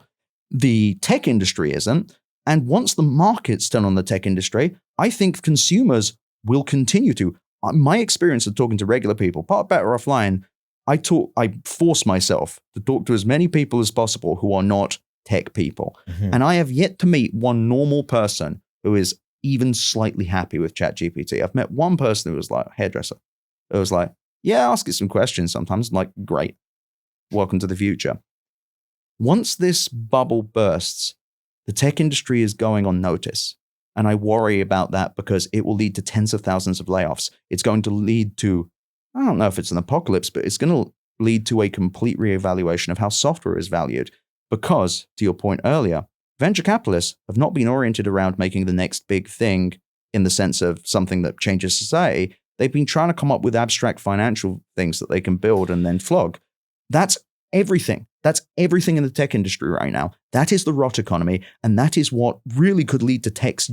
The tech industry isn't. And once the market's done on the tech industry, I think consumers will continue to. My experience of talking to regular people, part better offline, I force myself to talk to as many people as possible who are not tech people. Mm-hmm. And I have yet to meet one normal person who is even slightly happy with ChatGPT. I've met one person who was like, hairdresser. It was like, yeah, ask it some questions sometimes. I'm like, great. Welcome to the future. Once this bubble bursts, the tech industry is going on notice. And I worry about that because it will lead to tens of thousands of layoffs. It's going to lead to, I don't know if it's an apocalypse, but it's going to lead to a complete reevaluation of how software is valued. Because, to your point earlier, venture capitalists have not been oriented around making the next big thing in the sense of something that changes society. They've been trying to come up with abstract financial things that they can build and then flog. That's everything. That's everything in the tech industry right now. That is the rot economy. And that is what really could lead to tech's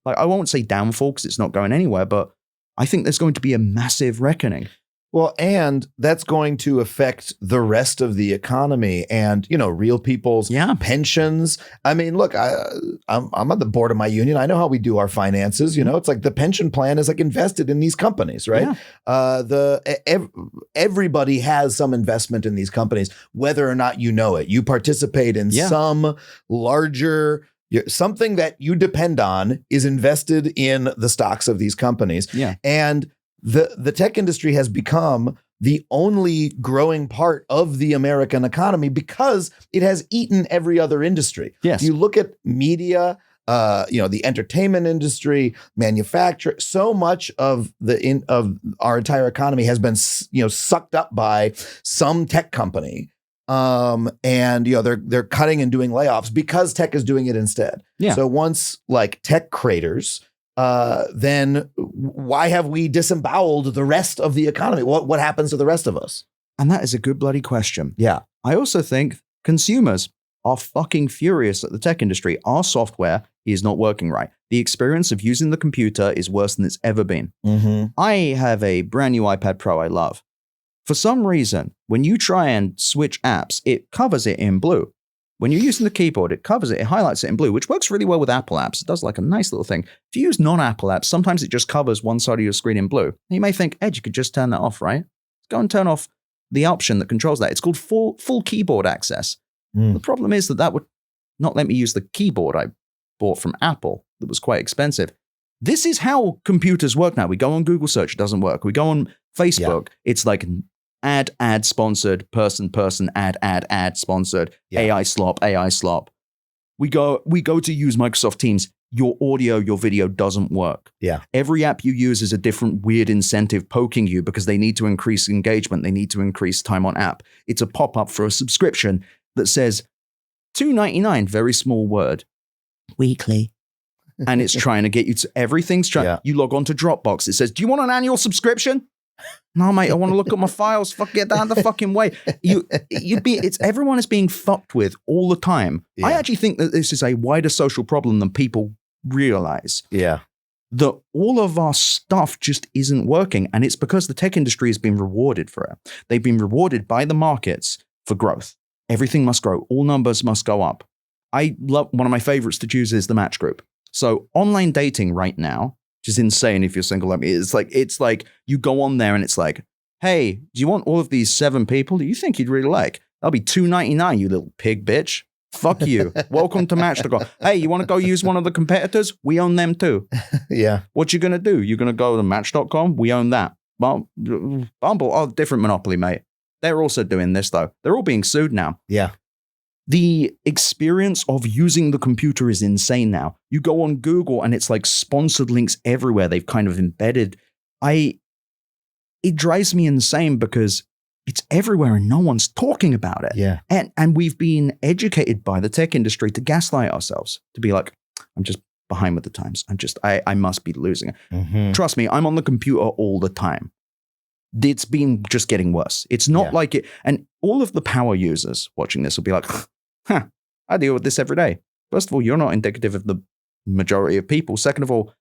I won't say downfall because it's not going anywhere, but I think there's going to be a massive reckoning. Well, and that's going to affect the rest of the economy and, real people's pensions. I mean, look, I'm on the board of my union. I know how we do our finances. It's like the pension plan is like invested in these companies, right? Yeah. Everybody has some investment in these companies, whether or not you know it. You participate in some larger something that you depend on is invested in the stocks of these companies. Yeah. And the tech industry has become the only growing part of the American economy because it has eaten every other industry. Yes. If you look at media, the entertainment industry, manufacturing, so much of our entire economy has been, sucked up by some tech company. And they're cutting and doing layoffs because tech is doing it instead. Yeah. So once like tech craters, then why have we disemboweled the rest of the economy? What happens to the rest of us? And that is a good bloody question. Yeah. I also think consumers are fucking furious at the tech industry. Our software is not working right. The experience of using the computer is worse than it's ever been. Mm-hmm. I have a brand new iPad Pro I love. For some reason, when you try and switch apps, it covers it in blue. When you're using the keyboard, it covers it, it highlights it in blue, which works really well with Apple apps. It does like a nice little thing. If you use non-Apple apps, sometimes it just covers one side of your screen in blue. And you may think, Ed, you could just turn that off, right? Let's go and turn off the option that controls that. It's called full keyboard access. The problem is that would not let me use the keyboard I bought from Apple that was quite expensive. This is how computers work now. We go on Google search, it doesn't work. We go on Facebook, it's like ad sponsored, person, ad sponsored, AI slop. We go to use Microsoft Teams. Your audio, your video doesn't work. Yeah. Every app you use is a different weird incentive poking you because they need to increase engagement. They need to increase time on app. It's a pop-up for a subscription that says $2.99, very small word, weekly. And it's trying to get you to everything's trying. Yeah. You log on to Dropbox. It says, do you want an annual subscription? No, mate, I want to look at my files. Fuck, get down the fucking way. Everyone is being fucked with all the time. Yeah. I actually think that this is a wider social problem than people realize. Yeah. That all of our stuff just isn't working. And it's because the tech industry has been rewarded for it. They've been rewarded by the markets for growth. Everything must grow. All numbers must go up. I love, one of my favorites to choose is the Match Group. So online dating right now, which is insane if you're single like me, it's like you go on there and it's like, hey, do you want all of these 7 people that you think you'd really like? That'll be $2.99, you little pig bitch. Fuck you. Welcome to Match.com. Hey, you want to go use one of the competitors? We own them too. Yeah. What you going to do? You're going to go to Match.com? We own that. Bumble, oh, different monopoly, mate. They're also doing this, though. They're all being sued now. Yeah. The experience of using the computer is insane now. You go on Google and it's like sponsored links everywhere. They've kind of embedded. It drives me insane because it's everywhere and no one's talking about it. Yeah. And we've been educated by the tech industry to gaslight ourselves, to be like, I'm just behind with the times. I must be losing it. Mm-hmm. Trust me, I'm on the computer all the time. It's been just getting worse. It's not like it. And all of the power users watching this will be like, I deal with this every day. First of all, you're not indicative of the majority of people. Second of all,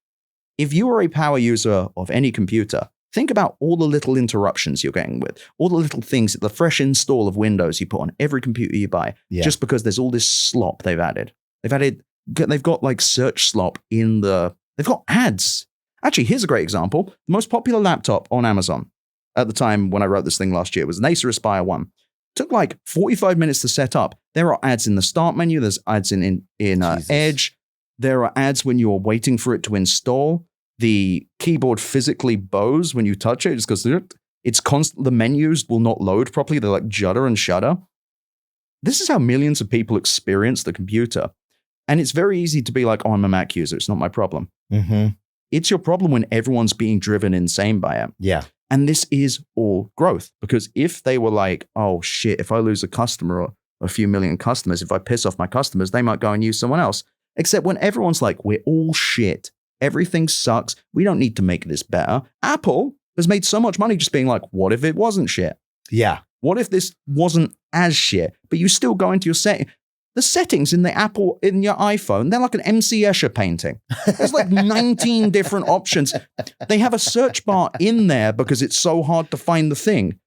if you are a power user of any computer, think about all the little interruptions you're getting with, all the little things, the fresh install of Windows you put on every computer you buy, just because there's all this slop they've added. They've got like search slop they've got ads. Actually, here's a great example. The most popular laptop on Amazon at the time when I wrote this thing last year was an Acer Aspire 1. Took like 45 minutes to set up. There are ads in the start menu. There's ads in Edge. There are ads when you're waiting for it to install. The keyboard physically bows when you touch it. Just goes, it's constant. The menus will not load properly. They're like judder and shudder. This is how millions of people experience the computer. And it's very easy to be like, oh, I'm a Mac user. It's not my problem. Mm-hmm. It's your problem when everyone's being driven insane by it. Yeah. And this is all growth, because if they were like, oh shit, if I lose a customer or a few million customers, if I piss off my customers, they might go and use someone else. Except when everyone's like, we're all shit. Everything sucks. We don't need to make this better. Apple has made so much money just being like, what if it wasn't shit? Yeah. What if this wasn't as shit? But you still go into your setting. The settings in in your iPhone, they're like an MC Escher painting. There's like 19 different options. They have a search bar in there because it's so hard to find the thing.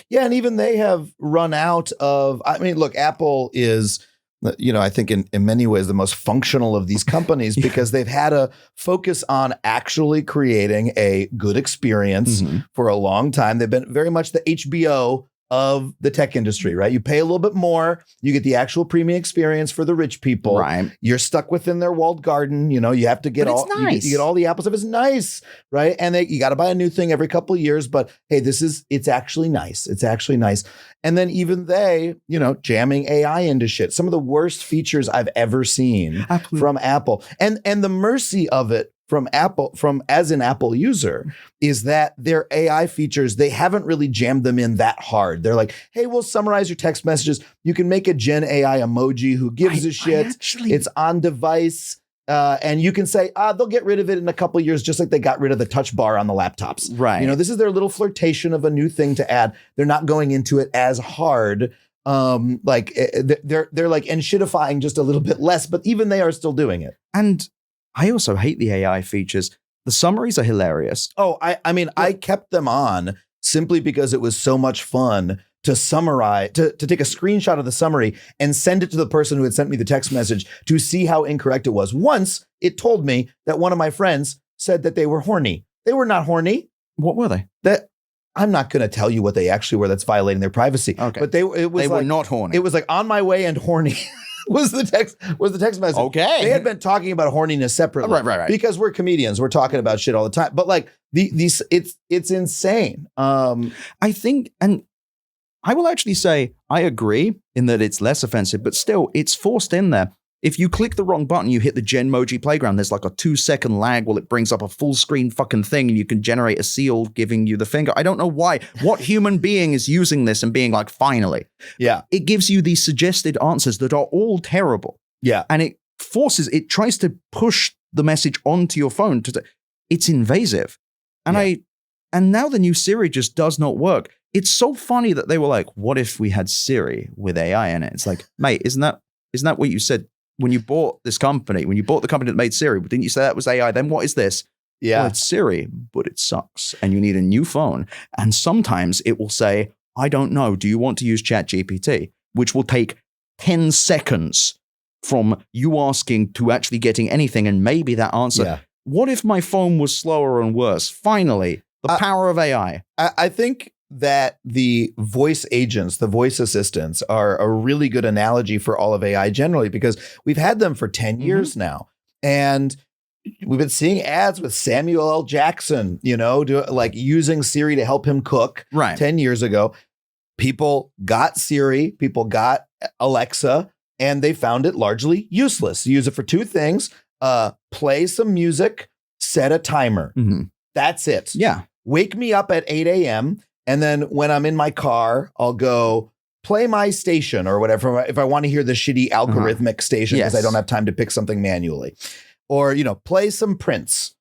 Yeah, and even they have run out of, I mean, look, Apple is, I think in many ways the most functional of these companies because they've had a focus on actually creating a good experience for a long time. They've been very much the HBO of the tech industry, right? You pay a little bit more, you get the actual premium experience for the rich people. Right. You're stuck within their walled garden. You have to get you get all the Apple stuff. It's nice, right? And you got to buy a new thing every couple of years. But hey, it's actually nice. It's actually nice. And then even they, jamming AI into shit. Some of the worst features I've ever seen from Apple, and the mercy of it from Apple, as an Apple user, is that their AI features, they haven't really jammed them in that hard. They're like, hey, we'll summarize your text messages. You can make a Gen AI emoji. Who gives a shit? It's on device. And you can say, they'll get rid of it in a couple of years, just like they got rid of the touch bar on the laptops. Right. This is their little flirtation of a new thing to add. They're not going into it as hard. They're like enshittifying just a little bit less, but even they are still doing it. And I also hate the AI features. The summaries are hilarious. Oh, I kept them on simply because it was so much fun to summarize, to take a screenshot of the summary and send it to the person who had sent me the text message to see how incorrect it was. Once it told me that one of my friends said that they were horny. They were not horny. What were they? I'm not going to tell you what they actually were. That's violating their privacy. Okay. But they were not horny. It was like on my way and horny. was the text message. Okay. They had been talking about horniness separately. Right. Because we're comedians. We're talking about shit all the time. But like it's insane. I think, and I will actually say I agree in that it's less offensive, but still it's forced in there. If you click the wrong button, you hit the Genmoji playground, there's like a 2-second lag while it brings up a full screen fucking thing and you can generate a seal giving you the finger. I don't know why. What human being is using this and being like, finally? Yeah. It gives you these suggested answers that are all terrible. Yeah. And it tries to push the message onto your phone. It's invasive. And now the new Siri just does not work. It's so funny that they were like, what if we had Siri with AI in it? It's like, mate, isn't that what you said? When you bought this company, when you bought the company that made Siri, didn't you say that was AI? Then what is this? Yeah. Well, it's Siri, but it sucks. And you need a new phone. And sometimes it will say, I don't know, do you want to use ChatGPT? Which will take 10 seconds from you asking to actually getting anything. And maybe that answer. Yeah. What if my phone was slower and worse? Finally, the power of AI. I think that the voice agents, the voice assistants are a really good analogy for all of AI generally, because we've had them for 10 years now. And we've been seeing ads with Samuel L. Jackson, using Siri to help him cook 10 years ago. people got Siri, people got Alexa, and they found it largely useless. You use it for two things: play some music, set a timer. Mhm. That's it. Yeah. Wake me up at 8 a.m. And then when I'm in my car, I'll go play my station or whatever. If I want to hear the shitty algorithmic station because I Yes. don't have time to pick something manually, or, play some Prince.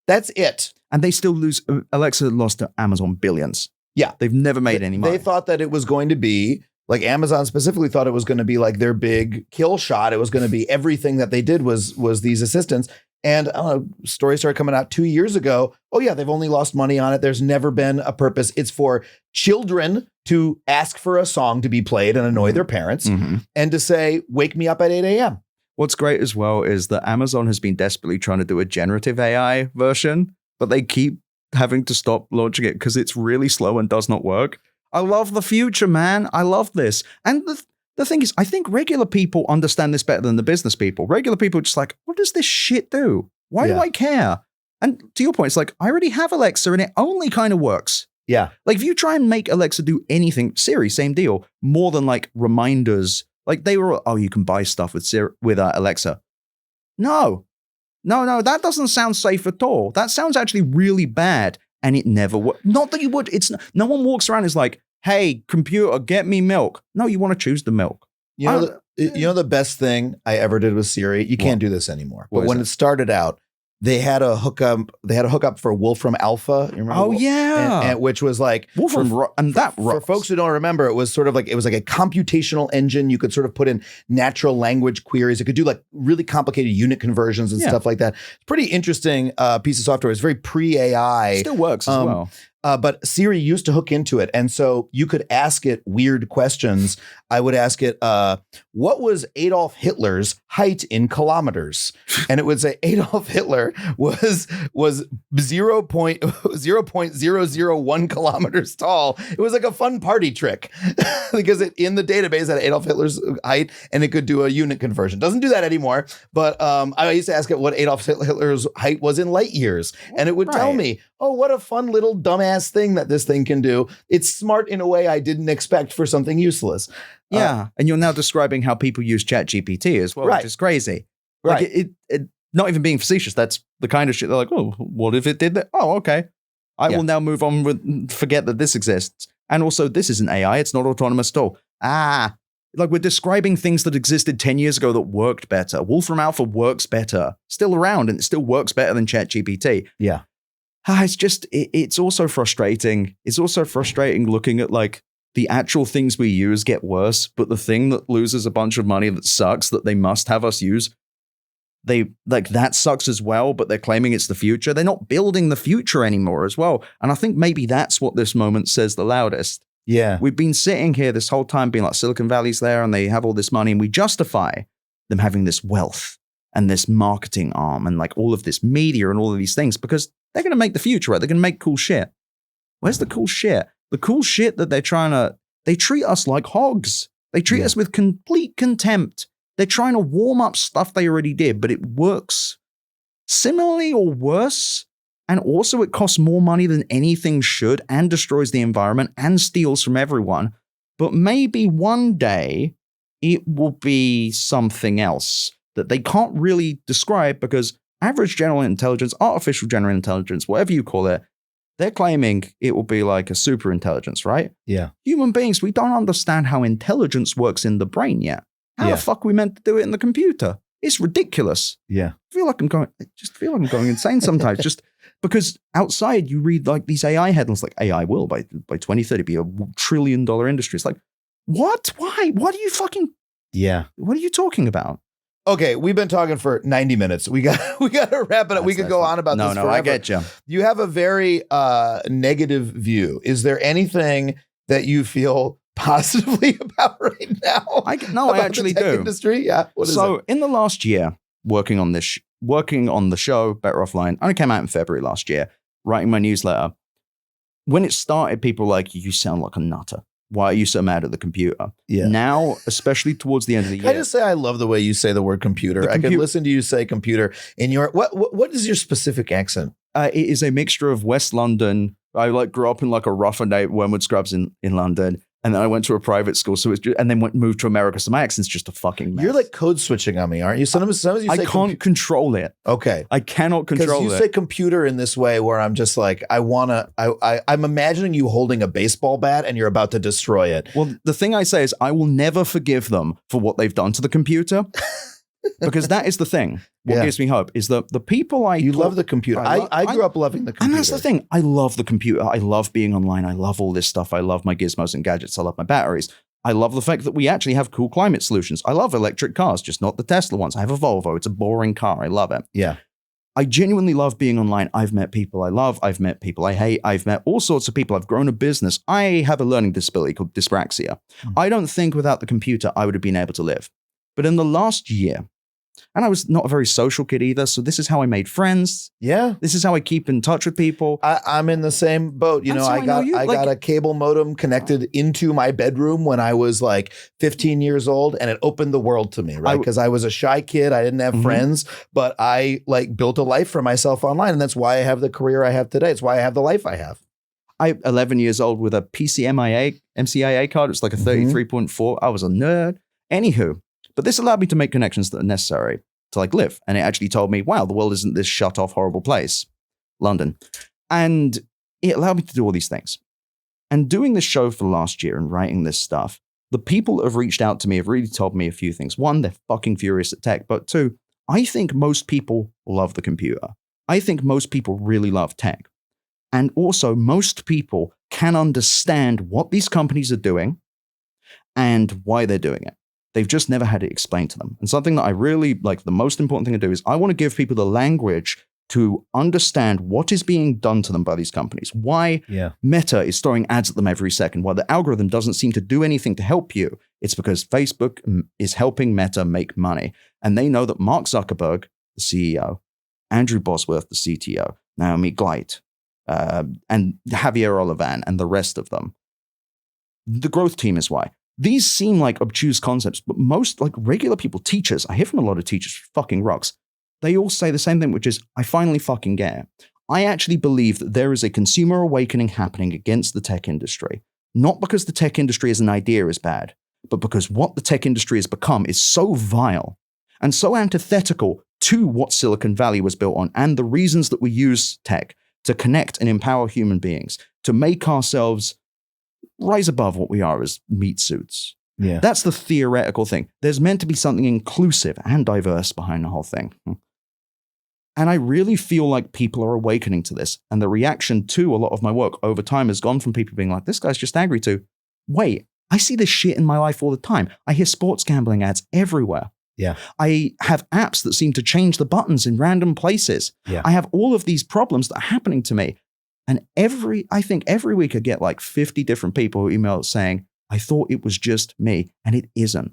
That's it. And they still lose. Alexa lost to Amazon billions. Yeah. They've never made any money. They thought that it was going to be like Amazon specifically thought it was going to be like their big kill shot. It was going to be everything that they did was these assistants. And I don't know, stories started coming out 2 years ago. Oh yeah, they've only lost money on it. There's never been a purpose. It's for children to ask for a song to be played and annoy their parents and to say, wake me up at 8 a.m. What's great as well is that Amazon has been desperately trying to do a generative AI version, but they keep having to stop launching it because it's really slow and does not work. I love the future, man. I love this. And the thing is, I think regular people understand this better than the business people. Regular people are just like, what does this shit do? Why do I care? And to your point, it's like, I already have Alexa and it only kind of works. Yeah. Like if you try and make Alexa do anything, Siri, same deal, more than like reminders. Like they were, oh, you can buy stuff with Alexa. No, that doesn't sound safe at all. That sounds actually really bad. And it never works. Not that you would. No one walks around and is like, hey, computer, get me milk. No, you want to choose the milk. You know the best thing I ever did with Siri? You can't do this anymore. But when it started out, they had a hookup for Wolfram Alpha. You remember? Oh, yeah. And which was like Wolfram, for folks who don't remember, it was sort of like a computational engine. You could sort of put in natural language queries. It could do like really complicated unit conversions and stuff like that. Pretty interesting piece of software. It's very pre-AI. Still works as well. But Siri used to hook into it. And so you could ask it weird questions. I would ask it, what was Adolf Hitler's height in kilometers? And it would say Adolf Hitler was 0.001 kilometers tall. It was like a fun party trick because it in the database had Adolf Hitler's height and it could do a unit conversion. Doesn't do that anymore. But I used to ask it what Adolf Hitler's height was in light years. And it would tell me, oh, what a fun little dumbass thing that this thing can do. It's smart in a way I didn't expect for something useless. Yeah. And you're now describing how people use ChatGPT as well, which is crazy. Like it not even being facetious. That's the kind of shit they're like, oh, what if it did that? Oh, okay. I will now move on with forget that this exists. And also, this isn't AI. It's not autonomous at all. Like we're describing things that existed 10 years ago that worked better. Wolfram Alpha works better. Still around, and it still works better than ChatGPT. Yeah. It's just, it's also frustrating. It's also frustrating looking at like the actual things we use get worse, but the thing that loses a bunch of money that sucks that they must have us use, they like that sucks as well, but they're claiming it's the future. They're not building the future anymore as well. And I think maybe that's what this moment says the loudest. Yeah. We've been sitting here this whole time being like Silicon Valley's there and they have all this money and we justify them having this wealth and this marketing arm and like all of this media and all of these things because they're going to make the future, right? They're going to make cool shit. Where's the cool shit? The cool shit that they treat us like hogs. They treat us with complete contempt. They're trying to warm up stuff they already did, but it works similarly or worse. And also it costs more money than anything should and destroys the environment and steals from everyone. But maybe one day it will be something else that they can't really describe because average general intelligence, artificial general intelligence, whatever you call it, they're claiming it will be like a super intelligence, right? Yeah. Human beings, we don't understand how intelligence works in the brain yet. How the fuck are we meant to do it in the computer? It's ridiculous. Yeah. I feel like I'm going insane sometimes just because outside you read like these AI headlines like AI will by 2030 be $1 trillion industry. It's like, what? Why? What are you fucking... Yeah. What are you talking about? Okay, we've been talking for 90 minutes. We got to wrap it up. We could go on about this forever. No, I get you. You have a very negative view. Is there anything that you feel positively about right now? I actually do. Industry? Yeah. What is it? In the last year, working on the show, Better Offline, I came out in February last year, writing my newsletter. When it started, people were like, you sound like a nutter. Why are you so mad at the computer? Yeah. Now, especially towards the end of the year. Can I just say I love the way you say the word computer. I could listen to you say computer in your what is your specific accent? It is a mixture of West London. I grew up in like a rougher night Wormwood Scrubs in London. And then I went to a private school, and then moved to America. So my accent's just a fucking mess. You're like code switching on me, aren't you? Sometimes you say I can't control it. Okay. I cannot control it. Because you say computer in this way where I'm just like, I'm imagining you holding a baseball bat and you're about to destroy it. Well, the thing I say is I will never forgive them for what they've done to the computer. Because that is the thing. What gives me hope is that the people You love the computer. I grew up loving the computer. And that's the thing. I love the computer. I love being online. I love all this stuff. I love my gizmos and gadgets. I love my batteries. I love the fact that we actually have cool climate solutions. I love electric cars, just not the Tesla ones. I have a Volvo. It's a boring car. I love it. Yeah. I genuinely love being online. I've met people I love. I've met people I hate. I've met all sorts of people. I've grown a business. I have a learning disability called dyspraxia. I don't think without the computer I would have been able to live. But in the last year, and I was not a very social kid either, so this is how I made friends. Yeah. This is how I keep in touch with people. I'm in the same boat. You know, I got a cable modem connected into my bedroom when I was like 15 years old, and it opened the world to me, right? Because I was a shy kid. I didn't have friends, but I like built a life for myself online, and that's why I have the career I have today. It's why I have the life I have. I'm 11 years old with a MCIA card. It's like a 33.4. I was a nerd. Anywho. But this allowed me to make connections that are necessary to like live. And it actually told me, wow, the world isn't this shut off, horrible place, London. And it allowed me to do all these things. And doing this show for the last year and writing this stuff, the people that have reached out to me have really told me a few things. One, they're fucking furious at tech. But two, I think most people love the computer. I think most people really love tech. And also, most people can understand what these companies are doing and why they're doing it. They've just never had it explained to them. And something that I really like, the most important thing to do is I want to give people the language to understand what is being done to them by these companies. Why Meta is throwing ads at them every second. Why the algorithm doesn't seem to do anything to help you. It's because Facebook is helping Meta make money. And they know that Mark Zuckerberg, the CEO, Andrew Bosworth, the CTO, Naomi Gleit, and Javier Olivan, and the rest of them. The growth team is why. These seem like obtuse concepts, but most like regular people, teachers, I hear from a lot of teachers, fucking rocks. They all say the same thing, which is, I finally fucking get it. I actually believe that there is a consumer awakening happening against the tech industry. Not because the tech industry as an idea is bad, but because what the tech industry has become is so vile and so antithetical to what Silicon Valley was built on and the reasons that we use tech to connect and empower human beings, to make ourselves rise above what we are as meat suits. Yeah. That's the theoretical thing. There's meant to be something inclusive and diverse behind the whole thing. And I really feel like people are awakening to this. And the reaction to a lot of my work over time has gone from people being like, this guy's just angry, to, wait, I see this shit in my life all the time. I hear sports gambling ads everywhere. Yeah. I have apps that seem to change the buttons in random places. Yeah. I have all of these problems that are happening to me. And I think every week I get like 50 different people who email saying, I thought it was just me, and it isn't.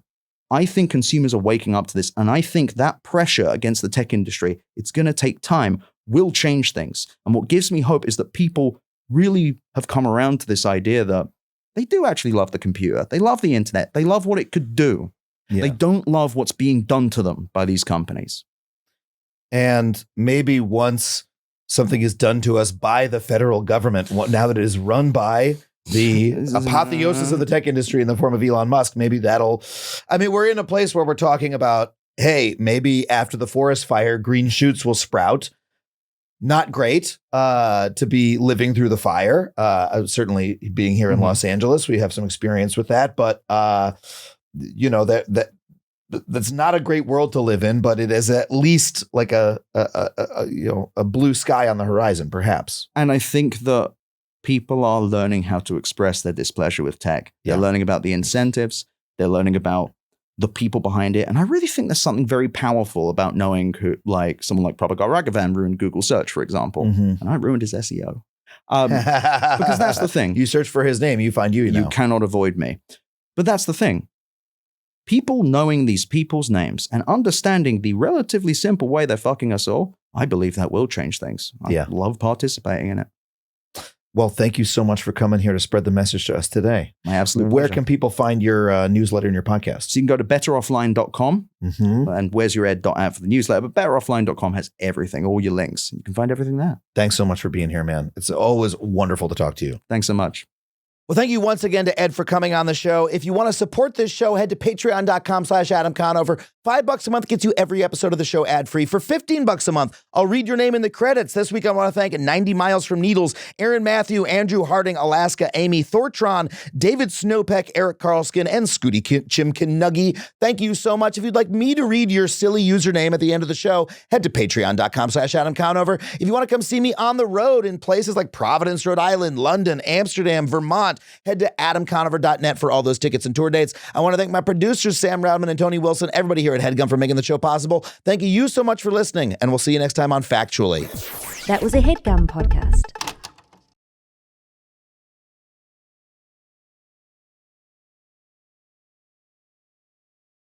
I think consumers are waking up to this, and I think that pressure against the tech industry, it's going to take time, will change things. And what gives me hope is that people really have come around to this idea that they do actually love the computer. They love the internet. They love what it could do. Yeah. They don't love what's being done to them by these companies. And maybe once something is done to us by the federal government, now that it is run by the apotheosis of the tech industry in the form of Elon Musk, maybe we're in a place where we're talking about, hey, maybe after the forest fire, green shoots will sprout. Not great to be living through the fire. Certainly being here in Los Angeles, we have some experience with that, but that's not a great world to live in, but it is at least like a blue sky on the horizon, perhaps. And I think that people are learning how to express their displeasure with tech. They're learning about the incentives. They're learning about the people behind it. And I really think there's something very powerful about knowing who, like someone like Prabhakar Raghavan ruined Google search, for example. And I ruined his SEO. Because that's the thing. You search for his name, you find you now. You cannot avoid me. But that's the thing. People knowing these people's names and understanding the relatively simple way they're fucking us all, I believe that will change things. I love participating in it. Well, thank you so much for coming here to spread the message to us today. My absolute Where pleasure. can people find your newsletter and your podcast? So you can go to betteroffline.com and where's your ed.app for the newsletter. But betteroffline.com has everything, all your links. You can find everything there. Thanks so much for being here, man. It's always wonderful to talk to you. Thanks so much. Well, thank you once again to Ed for coming on the show. If you want to support this show, head to patreon.com/Adam Conover. $5 a month gets you every episode of the show ad-free. For $15 a month, I'll read your name in the credits. This week, I want to thank 90 Miles from Needles, Aaron Matthew, Andrew Harding, Alaska, Amy Thortron, David Snowpeck, Eric Carlskin, and Scooty Chimkinuggy. Thank you so much. If you'd like me to read your silly username at the end of the show, head to patreon.com/Adam Conover. If you want to come see me on the road in places like Providence, Rhode Island, London, Amsterdam, Vermont, head to adamconover.net for all those tickets and tour dates. I want to thank my producers, Sam Roudman and Tony Wilson, everybody here at HeadGum for making the show possible. Thank you so much for listening, and we'll see you next time on Factually. That was a HeadGum podcast.